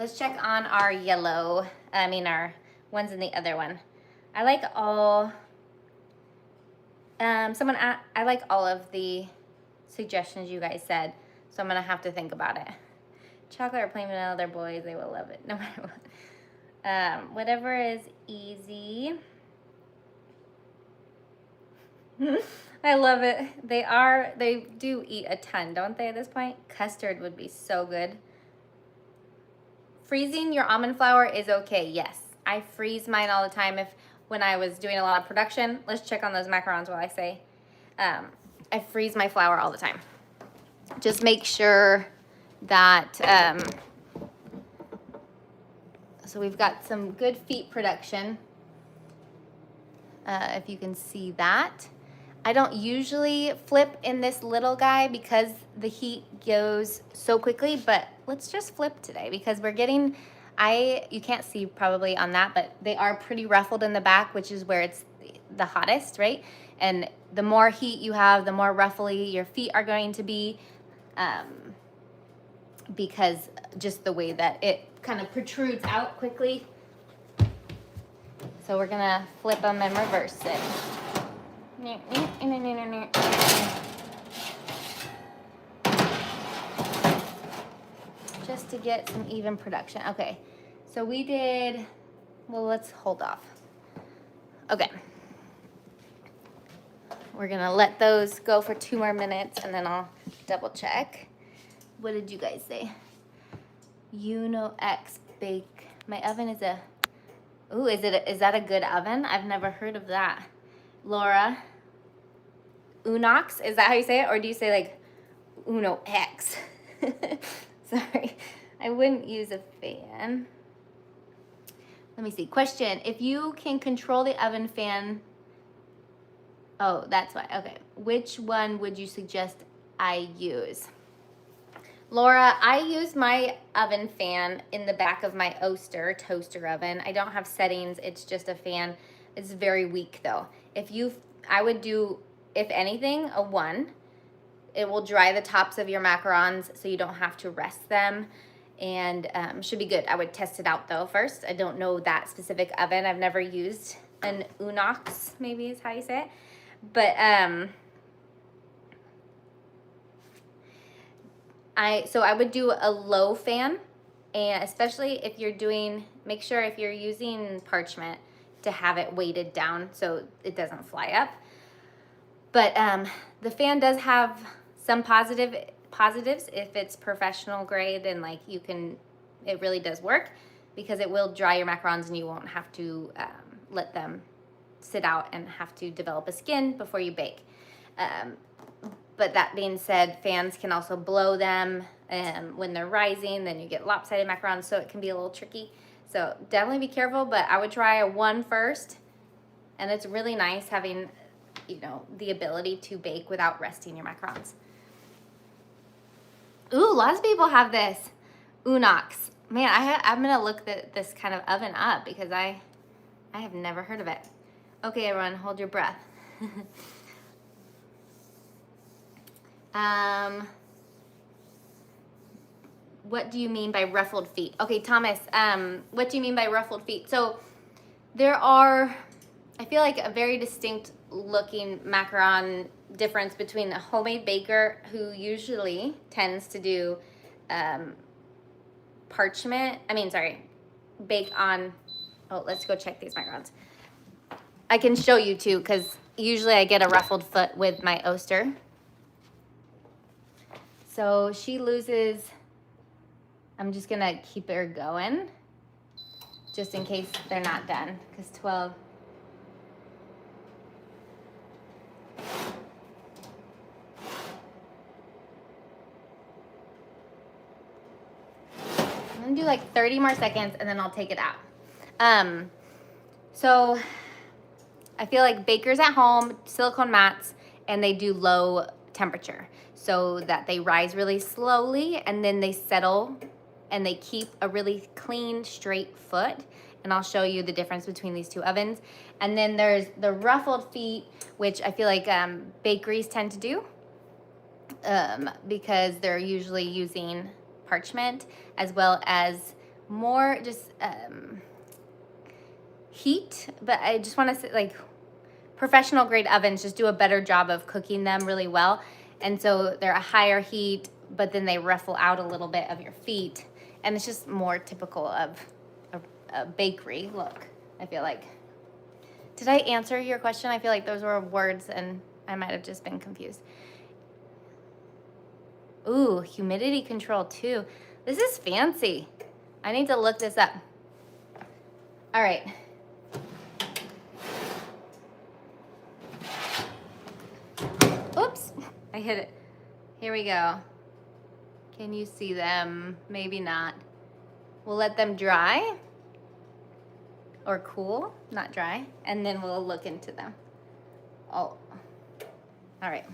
let's check on our yellow, our ones in the other one. I like all, I like all of the suggestions you guys said, so I'm gonna have to think about it. Chocolate or plain vanilla, they're boys, they will love it, no matter what. Whatever is easy. I love it. They do eat a ton, don't they, at this point? Custard would be so good. Freezing your almond flour is okay, yes. I freeze mine all the time when I was doing a lot of production. Let's check on those macarons while I say. I freeze my flour all the time. Just make sure that, so we've got some good feet production. If you can see that. I don't usually flip in this little guy because the heat goes so quickly, but let's just flip today because we're getting, you can't see probably on that, but they are pretty ruffled in the back, which is where it's the hottest, right? And the more heat you have, the more ruffly your feet are going to be, because just the way that it kind of protrudes out quickly. So we're gonna flip them and reverse it. Just to get some even production. Okay, so we did, well, let's hold off. Okay. We're gonna let those go for 2 more minutes and then I'll double check. What did you guys say? X bake. My oven is a, ooh, is that a good oven? I've never heard of that. Laura, Unox, is that how you say it? Or do you say like Uno X? Sorry, I wouldn't use a fan. Let me see. Question, if you can control the oven fan, oh, that's why, okay. Which one would you suggest I use? Laura, I use my oven fan in the back of my Oster toaster oven. I don't have settings, it's just a fan. It's very weak though. I would do, if anything, a 1. It will dry the tops of your macarons so you don't have to rest them, and should be good. I would test it out though first. I don't know that specific oven. I've never used an Unox, maybe is how you say it. But I would do a low fan, and especially if you're doing, make sure if you're using parchment to have it weighted down so it doesn't fly up. But the fan does have some positives if it's professional grade, and like it really does work because it will dry your macarons and you won't have to let them sit out and have to develop a skin before you bake. But that being said, fans can also blow them when they're rising, then you get lopsided macarons, so it can be a little tricky. So definitely be careful, but I would try a 1 first, and it's really nice having, the ability to bake without resting your macarons. Ooh, lots of people have this Unox. Man, I'm gonna look this kind of oven up because I have never heard of it. Okay, everyone, hold your breath. What do you mean by ruffled feet? Okay, Thomas, what do you mean by ruffled feet? So there are, I feel like, a very distinct looking macaron difference between a homemade baker who usually tends to do bake on, oh, let's go check these macarons. I can show you too, because usually I get a ruffled foot with my Oster. So she loses, I'm just gonna keep her going just in case they're not done, because 12. I'm gonna do like 30 more seconds and then I'll take it out. So I feel like bakers at home, silicone mats, and they do low temperature so that they rise really slowly and then they settle and they keep a really clean, straight foot. And I'll show you the difference between these 2 ovens. And then there's the ruffled feet, which I feel like bakeries tend to do because they're usually using parchment as well as more just heat. But I just want to say, like, professional grade ovens just do a better job of cooking them really well. And so they're a higher heat, but then they ruffle out a little bit of your feet. And it's just more typical of a bakery look, I feel like. Did I answer your question? I feel like those were words and I might have just been confused. Ooh, humidity control too. This is fancy. I need to look this up. All right. Oops, I hit it. Here we go. Can you see them? Maybe not. We'll let them dry or cool, not dry, and then we'll look into them. Oh, All right.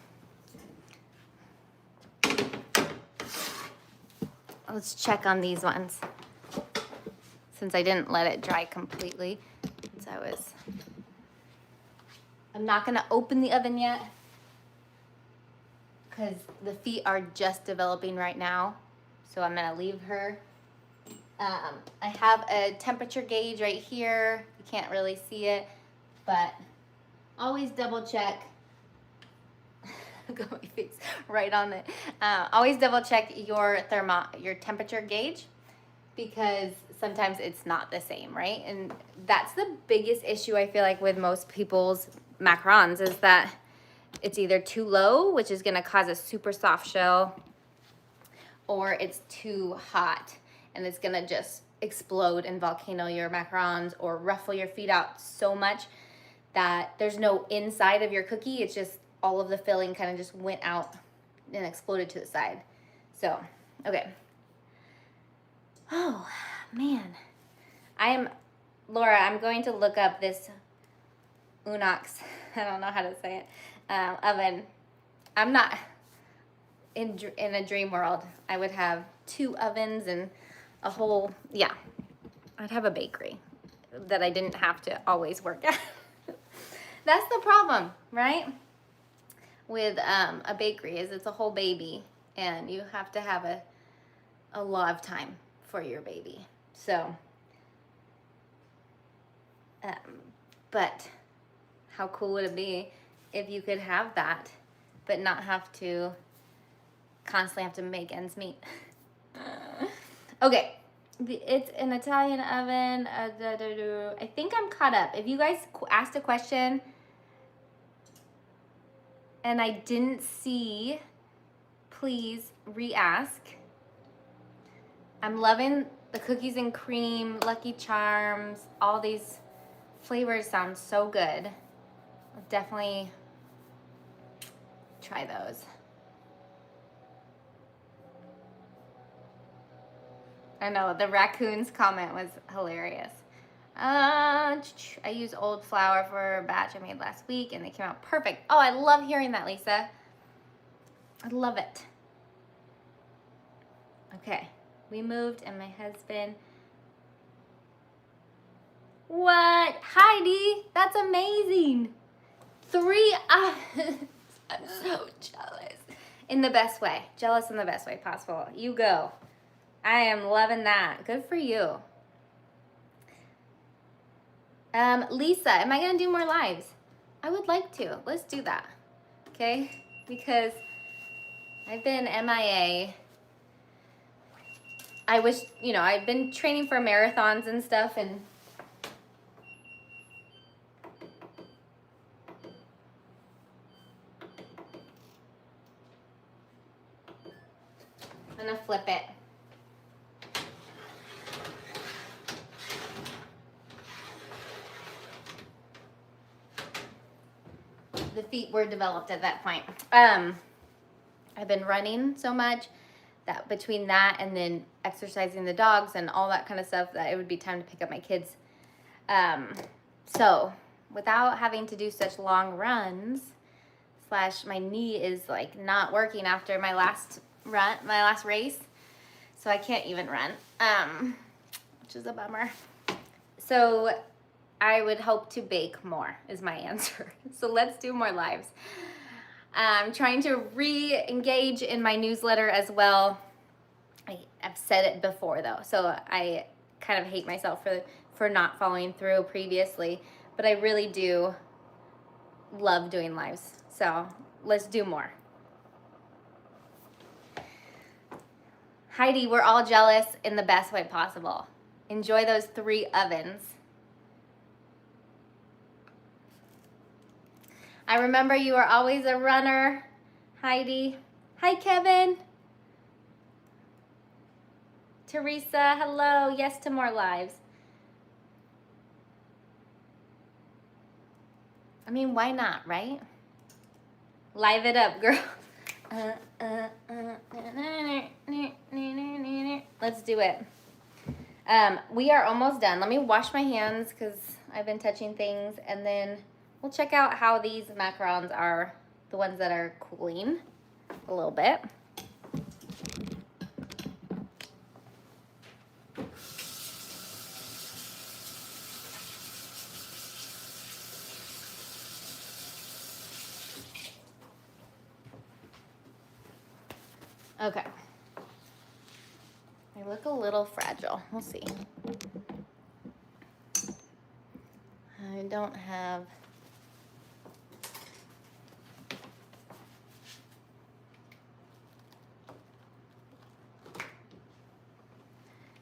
Let's check on these ones. Since I didn't let it dry completely. So I'm not gonna open the oven yet because the feet are just developing right now. So I'm gonna leave her. I have a temperature gauge right here. You can't really see it, but always double check. Got my face right on it. Always double check your temperature gauge because sometimes it's not the same, right? And that's the biggest issue I feel like with most people's macarons is that it's either too low, which is gonna cause a super soft shell, or it's too hot and it's gonna just explode and volcano your macarons or ruffle your feet out so much that there's no inside of your cookie. It's just all of the filling kind of just went out and exploded to the side. So, okay. Oh, man. Laura, I'm going to look up this Unox, I don't know how to say it, oven. I'm not, in a dream world, I would have 2 ovens and a whole, yeah. I'd have a bakery that I didn't have to always work at. That's the problem, right? With a bakery is it's a whole baby and you have to have a lot of time for your baby. So, but how cool would it be if you could have that, but not have to constantly have to make ends meet? Okay, it's an Italian oven. I think I'm caught up. If you guys asked a question and I didn't see, please re-ask. I'm loving the cookies and cream, Lucky Charms, all these flavors sound so good. I'll definitely try those. I know, the raccoons comment was hilarious. I used old flour for a batch I made last week and they came out perfect. Oh, I love hearing that, Lisa. I love it. Okay, we moved and my husband. What? Heidi, that's amazing. 3 ovens. I'm so jealous. In the best way. Jealous in the best way possible. You go. I am loving that. Good for you. Lisa, am I going to do more lives? I would like to. Let's do that. Okay? Because I've been MIA. I wish, you know, I've been training for marathons and stuff and I'm going to flip it. The feet were developed at that point. I've been running so much that between that and then exercising the dogs and all that kind of stuff that it would be time to pick up my kids. So without having to do such long runs, / my knee is like not working after my last race. So I can't even run, which is a bummer. So I would hope to bake more is my answer. So let's do more lives. I'm trying to re-engage in my newsletter as well. I've said it before though, so I kind of hate myself for not following through previously, but I really do love doing lives. So let's do more. Heidi, we're all jealous in the best way possible. Enjoy those 3 ovens. I remember you are always a runner, Heidi. Hi, Kevin. Teresa, hello. Yes to more lives. I mean, why not, right? Live it up, girl. Let's do it. We are almost done. Let me wash my hands because I've been touching things, and then we'll check out how these macarons are the ones that are cooling a little bit. Okay. They look a little fragile. We'll see. I don't have...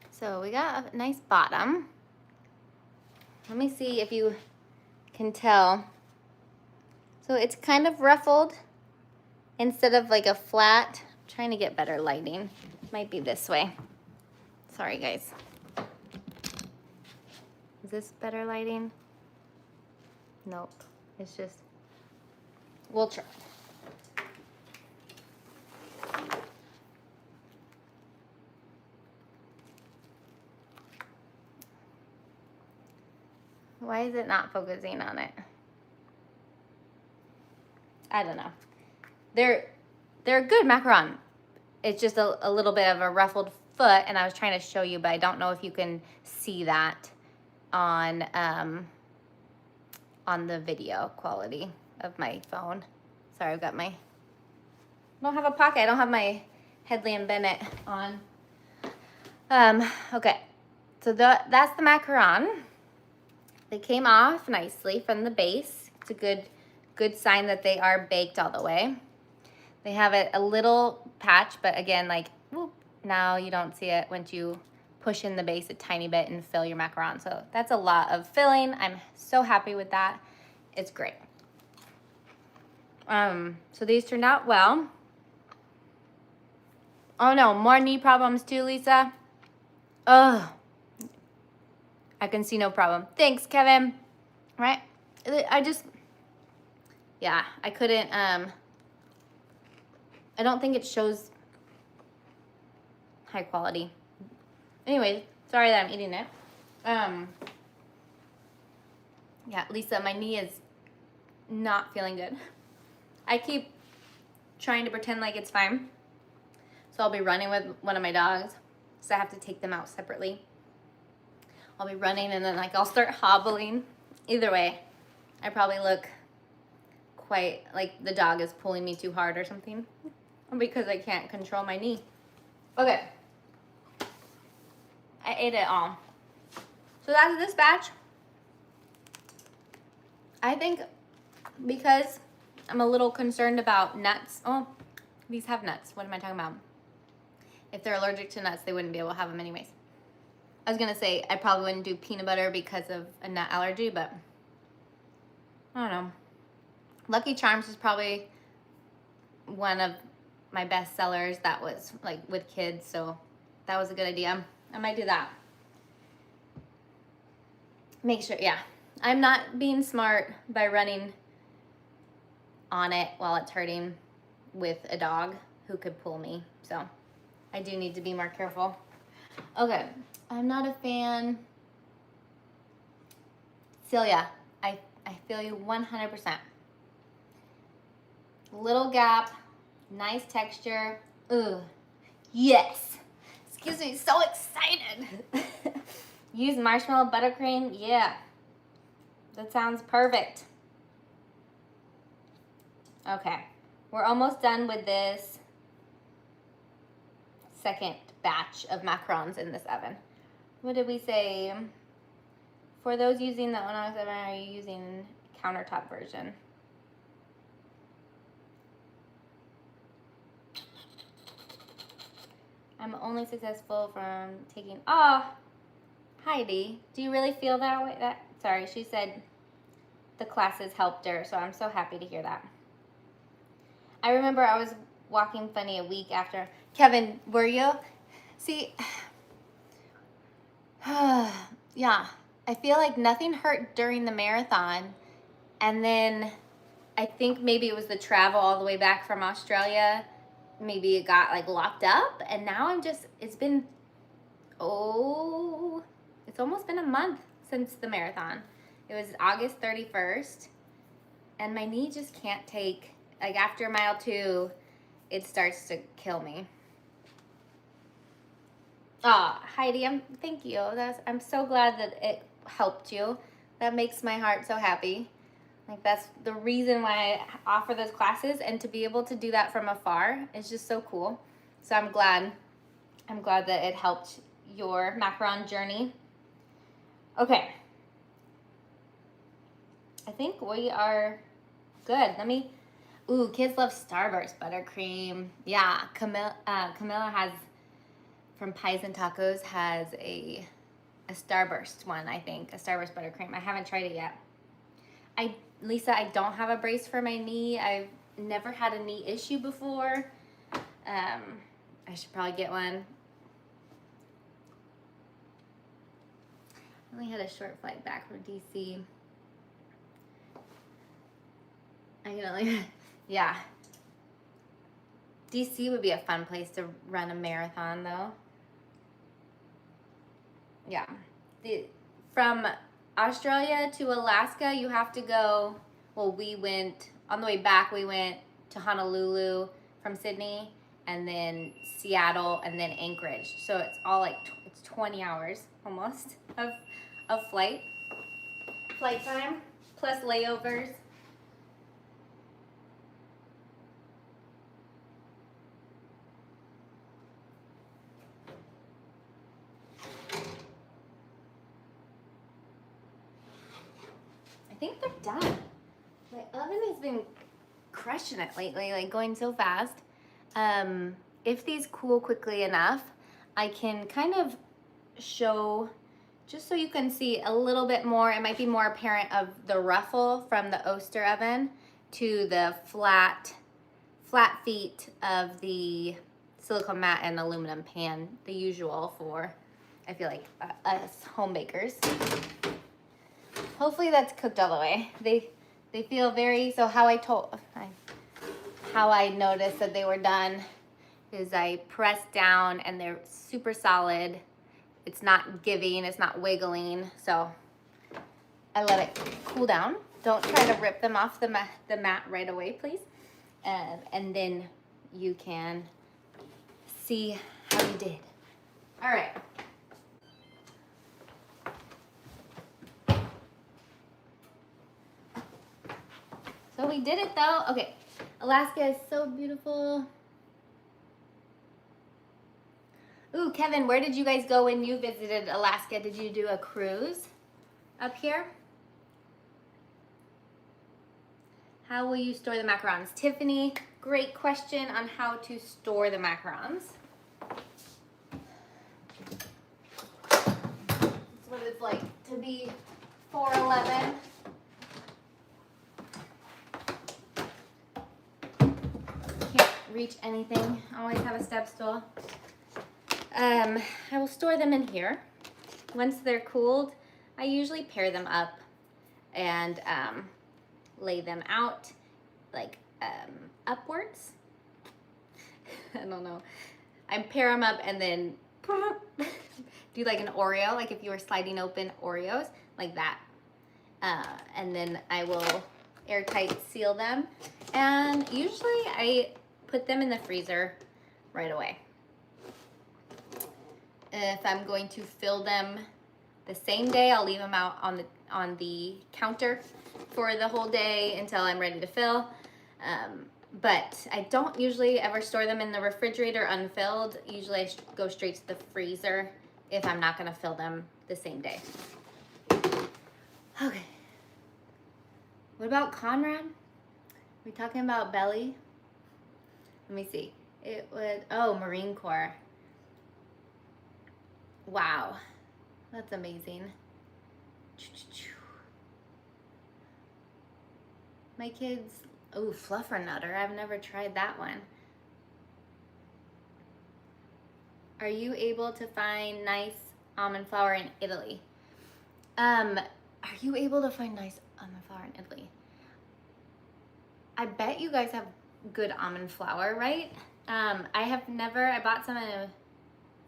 So we got a nice bottom. Let me see if you can tell. So it's kind of ruffled instead of like a flat. I'm trying to get better lighting. Might be this way. Sorry, guys. Is this better lighting? Nope. It's just, we'll try. Why is it not focusing on it? I don't know. They're a good macaron. It's just a little bit of a ruffled foot, and I was trying to show you, but I don't know if you can see that on the video quality of my phone. Sorry, I've got my, I don't have a pocket. I don't have my Headland Bennett on. Okay, so that's the macaron. They came off nicely from the base. It's a good sign that they are baked all the way. They have a little patch, but again, like, whoop, now you don't see it once you push in the base a tiny bit and fill your macaron. So that's a lot of filling. I'm so happy with that. It's great. So these turned out well. Oh no, more knee problems too, Lisa. Ugh. I can see no problem. Thanks, Kevin. Right? Yeah, I couldn't, I don't think it shows high quality. Anyways, sorry that I'm eating it. Yeah, Lisa, my knee is not feeling good. I keep trying to pretend like it's fine. So I'll be running with one of my dogs. So I have to take them out separately. I'll be running and then like I'll start hobbling. Either way, I probably look quite like the dog is pulling me too hard or something. Because I can't control my knee. Okay. I ate it all. So that's this batch. I think because I'm a little concerned about nuts. Oh, these have nuts. What am I talking about? If they're allergic to nuts, they wouldn't be able to have them anyways. I was going to say I probably wouldn't do peanut butter because of a nut allergy, but I don't know. Lucky Charms is probably one of my best sellers that was like with kids, so that was a good idea. I might do that. Make sure, yeah. I'm not being smart by running on it while it's hurting with a dog who could pull me, so I do need to be more careful. Okay, I'm not a fan. Celia, I feel you 100%. Little gap, nice texture. Ooh, yes. Excuse me, so excited. Use marshmallow buttercream, yeah. That sounds perfect. Okay, we're almost done with this second batch of macarons in this oven. What did we say? For those using the Onyx oven, are you using countertop version? I'm only successful from taking, Heidi, do you really feel that way? Sorry, she said the classes helped her, so I'm so happy to hear that. I remember I was walking funny a week after. Kevin, were you? See, yeah, I feel like nothing hurt during the marathon, and then I think maybe it was the travel all the way back from Australia. Maybe it got like locked up, and now it's been, it's almost been a month since the marathon. It was August 31st, and my knee just can't take like after mile 2, it starts to kill me. Ah, Heidi, thank you. I'm so glad that it helped you. That makes my heart so happy. Like, that's the reason why I offer those classes, and to be able to do that from afar is just so cool. So I'm glad that it helped your macaron journey. Okay. I think we are good. Ooh, kids love Starburst buttercream. Yeah, Camilla has, from Pies and Tacos, has a Starburst one, I think. A Starburst buttercream. I haven't tried it yet. Lisa, I don't have a brace for my knee. I've never had a knee issue before. I should probably get one. I only had a short flight back from DC. Yeah. DC would be a fun place to run a marathon, though. Yeah. From Australia to Alaska, you have to go, well, on the way back, we went to Honolulu from Sydney, and then Seattle, and then Anchorage. So it's all like, it's 20 hours almost of flight time, plus layovers. I think they're done. My oven has been crushing it lately, like going so fast. If these cool quickly enough, I can kind of show, just so you can see a little bit more, it might be more apparent, of the ruffle from the Oster oven to the flat feet of the silicone mat and aluminum pan, the usual for, I feel like, us home bakers. Hopefully that's cooked all the way. They feel very, so how I noticed that they were done is I pressed down and they're super solid. It's not giving, it's not wiggling. So I let it cool down. Don't try to rip them off the mat right away, please. And then you can see how you did. All right. So we did it though. Okay, Alaska is so beautiful. Ooh, Kevin, where did you guys go when you visited Alaska? Did you do a cruise up here? How will you store the macarons? Tiffany, great question on how to store the macarons. That's what it's like to be 4'11". Can't reach anything. Always have a step stool. I will store them in here. Once they're cooled, I usually pair them up and lay them out like upwards. I don't know. I pair them up and then do like an Oreo, like if you were sliding open Oreos, like that. And then I will airtight seal them. And usually I put them in the freezer right away. If I'm going to fill them the same day, I'll leave them out on the counter for the whole day until I'm ready to fill. But I don't usually ever store them in the refrigerator unfilled. Usually I go straight to the freezer if I'm not gonna fill them the same day. Okay. What about Conrad? Are we talking about belly? Let me see. It was, oh, Marine Corps. Wow, that's amazing. My kids, oh, Fluffernutter. I've never tried that one. Are you able to find nice almond flour in Italy? Are you able to find nice almond flour in Italy? I bet you guys have good almond flour, right? I bought some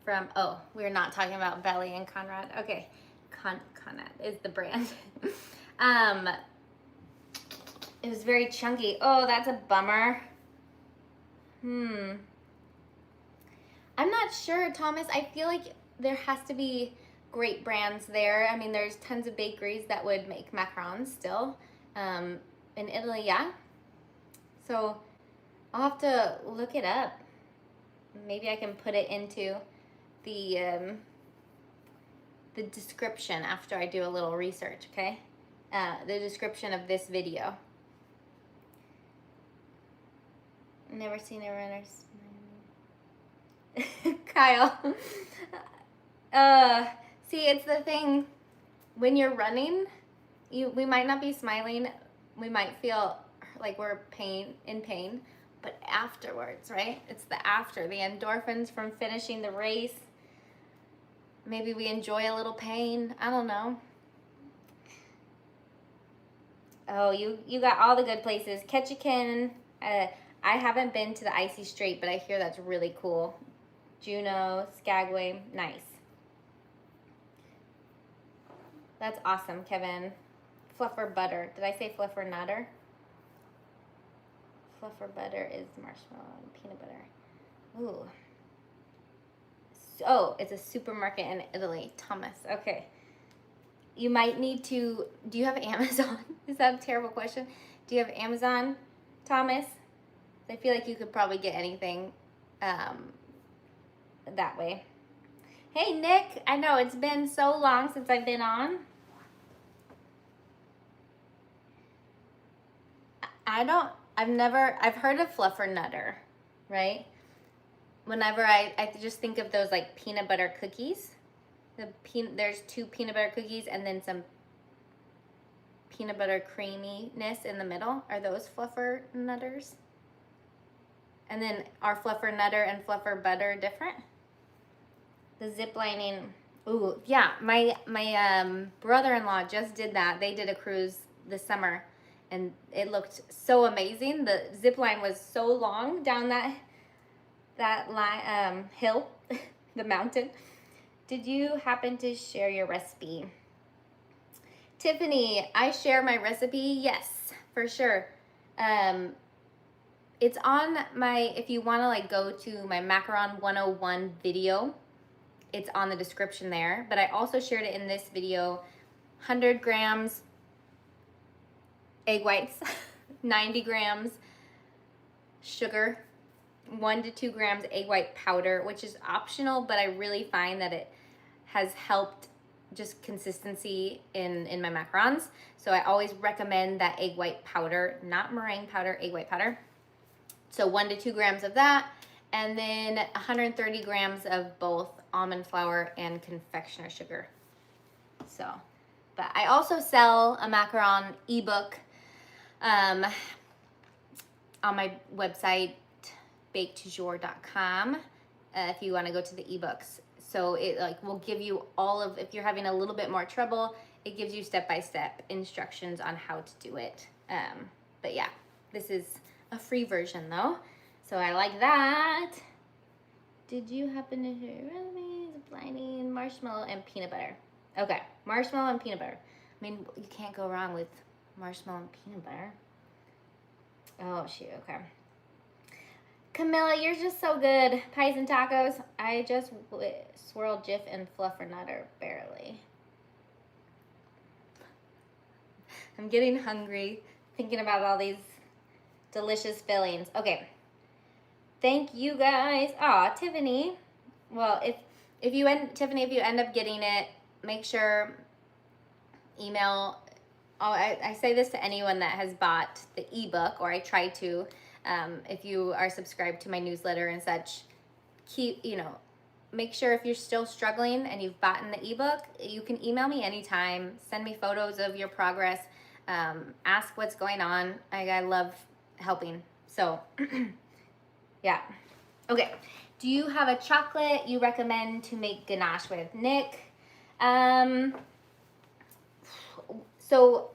from, oh, we're not talking about Belly and Conrad. Okay, Conrad is the brand. It was very chunky. Oh, that's a bummer. I'm not sure, Thomas. I feel like there has to be great brands there. I mean, there's tons of bakeries that would make macarons still. In Italy, yeah. So I'll have to look it up. Maybe I can put it into the description after I do a little research, okay? The description of this video. Never seen a runner smile. Kyle. See, it's the thing. When you're running, we might not be smiling. We might feel like we're in pain, but afterwards, right? It's the after, the endorphins from finishing the race. Maybe we enjoy a little pain. I don't know. Oh, you got all the good places. Ketchikan. I haven't been to the Icy Strait, but I hear that's really cool. Juneau, Skagway, nice. That's awesome, Kevin. Fluffer butter. Did I say fluffer nutter? Fluffer butter is marshmallow and peanut butter. Ooh. Oh, it's a supermarket in Italy. Thomas. Okay. You might need to... Do you have Amazon? Is that a terrible question? Do you have Amazon, Thomas? I feel like you could probably get anything that way. Hey, Nick. I know it's been so long since I've been on. I've heard of fluffer nutter, right? Whenever I just think of those like peanut butter cookies. There's 2 peanut butter cookies and then some peanut butter creaminess in the middle. Are those fluffer nutters? And then are fluffer nutter and fluffer butter different? The zip lining. Ooh, yeah. My brother-in-law just did that. They did a cruise this summer, and it looked so amazing. The zip line was so long down that hill, the mountain. Did you happen to share your recipe? Tiffany, I share my recipe. Yes, for sure. It's on my, if you want to like go to my Macaron 101 video, it's on the description there. But I also shared it in this video. 100 grams egg whites, 90 grams sugar, 1 to 2 grams egg white powder, which is optional, but I really find that it has helped just consistency in my macarons. So I always recommend that egg white powder, not meringue powder, egg white powder. So 1 to 2 grams of that, and then 130 grams of both almond flour and confectioner sugar. So, but I also sell a macaron ebook on my website, baketojour.com, if you want to go to the ebooks. So it like will give you all of, if you're having a little bit more trouble, it gives you step-by-step instructions on how to do it. But yeah, this is a free version though, so I like that. Did you happen to hear recipes, blinding, marshmallow and peanut butter? Okay, marshmallow and peanut butter. I mean, you can't go wrong with marshmallow and peanut butter. Oh shoot, okay. Camilla, you're just so good. Pies and tacos. I just swirled Jif and fluffer nutter barely. I'm getting hungry thinking about all these delicious fillings. Okay. Thank you guys. Aw, Tiffany. Well, if you end up getting it, make sure email. I say this to anyone that has bought the ebook, or I try to. If you are subscribed to my newsletter and such, make sure if you're still struggling and you've bought the ebook, you can email me anytime. Send me photos of your progress. Ask what's going on. I love helping. So, yeah. Okay. Do you have a chocolate you recommend to make ganache with, Nick? So,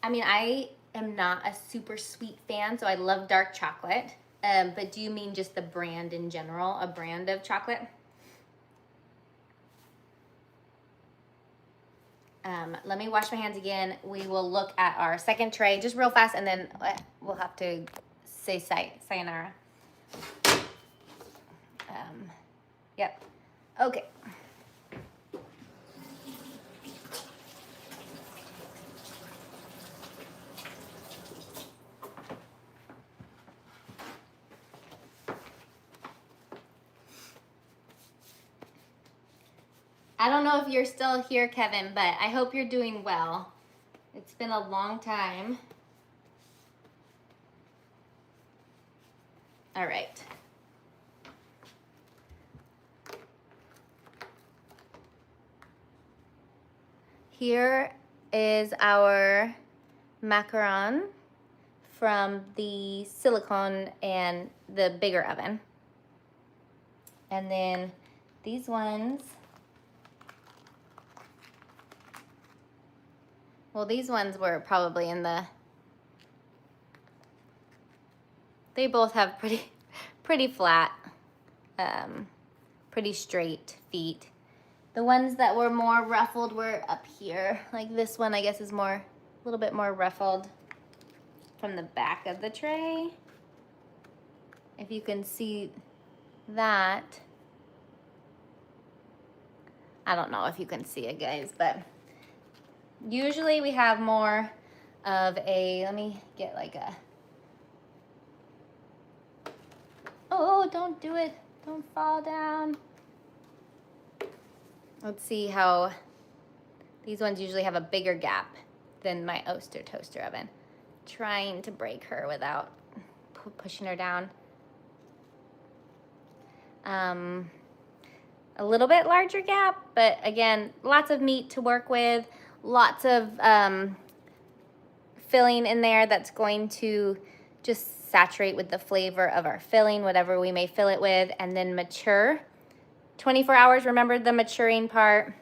I mean, I am not a super sweet fan, so I love dark chocolate. But do you mean just the brand in general, a brand of chocolate? Let me wash my hands again. We will look at our second tray just real fast, and then we'll have to say sayonara. Yep. Okay. I don't know if you're still here, Kevin, but I hope you're doing well. It's been a long time. All right. Here is our macaron from the silicone and the bigger oven. And then these ones, well, these ones were probably in the, they both have pretty flat, pretty straight feet. The ones that were more ruffled were up here. Like this one, I guess, is a little bit more ruffled from the back of the tray. If you can see that. I don't know if you can see it, guys, but usually we have more of a, let me get like a, oh, don't do it. Don't fall down. Let's see how, these ones usually have a bigger gap than my Oster toaster oven. Trying to break her without pushing her down. A little bit larger gap, but again, lots of meat to work with, lots of filling in there that's going to just saturate with the flavor of our filling, whatever we may fill it with, and then mature. 24 hours, remember the maturing part,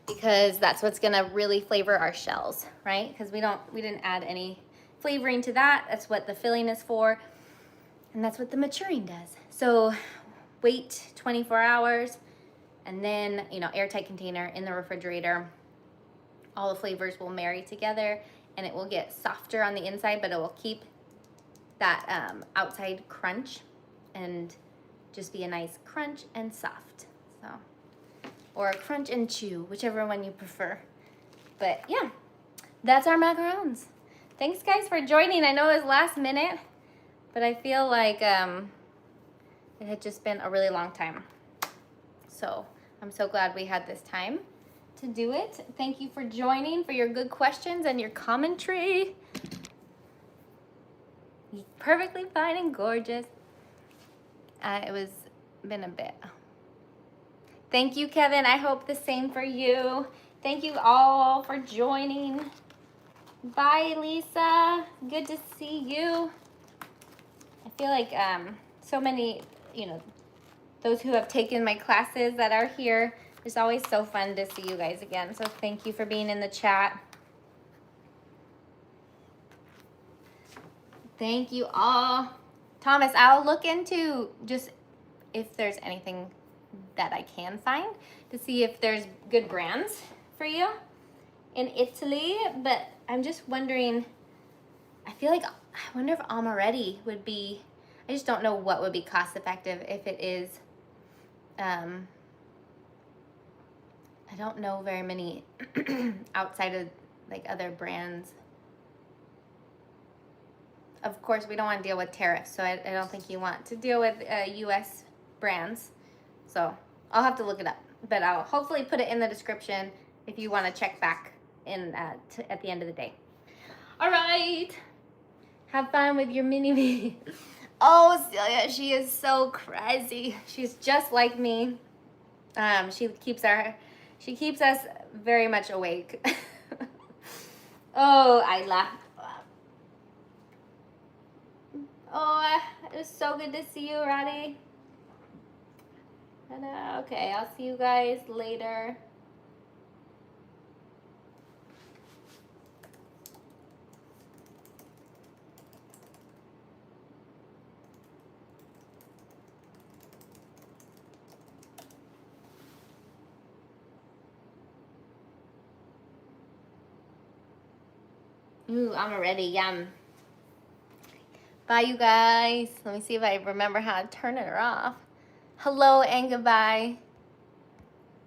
because that's what's gonna really flavor our shells, right? Because we didn't add any flavoring to that. That's what the filling is for, and that's what the maturing does. So wait 24 hours, and then, you know, airtight container in the refrigerator. All the flavors will marry together, and it will get softer on the inside, but it will keep that outside crunch and just be a nice crunch and soft. So, or crunch and chew, whichever one you prefer. But yeah, that's our macarons. Thanks guys for joining. I know it was last minute, but I feel like it had just been a really long time. So I'm so glad we had this time to do it. Thank you for joining, for your good questions and your commentary. Perfectly fine and gorgeous. It was been a bit. Thank you, Kevin. I hope the same for you. Thank you all for joining. Bye, Lisa. Good to see you. I feel like so many, you know, those who have taken my classes that are here, it's always so fun to see you guys again. So thank you for being in the chat. Thank you all. Thomas, I'll look into just if there's anything that I can find to see if there's good brands for you in Italy. But I'm just wondering, I wonder if Amaretti would be, I just don't know what would be cost effective if it is, I don't know very many outside of like other brands. Of course, we don't want to deal with tariffs, so I don't think you want to deal with U.S. brands. So I'll have to look it up, but I'll hopefully put it in the description if you want to check back in at the end of the day. All right, have fun with your mini-me. Oh, Celia, she is so crazy. She's just like me. She keeps us very much awake. Oh, Ayla. Oh, it was so good to see you, Roddy. Okay, I'll see you guys later. Ooh, I'm ready. Yum. Bye, you guys. Let me see if I remember how to turn it off. Hello and goodbye.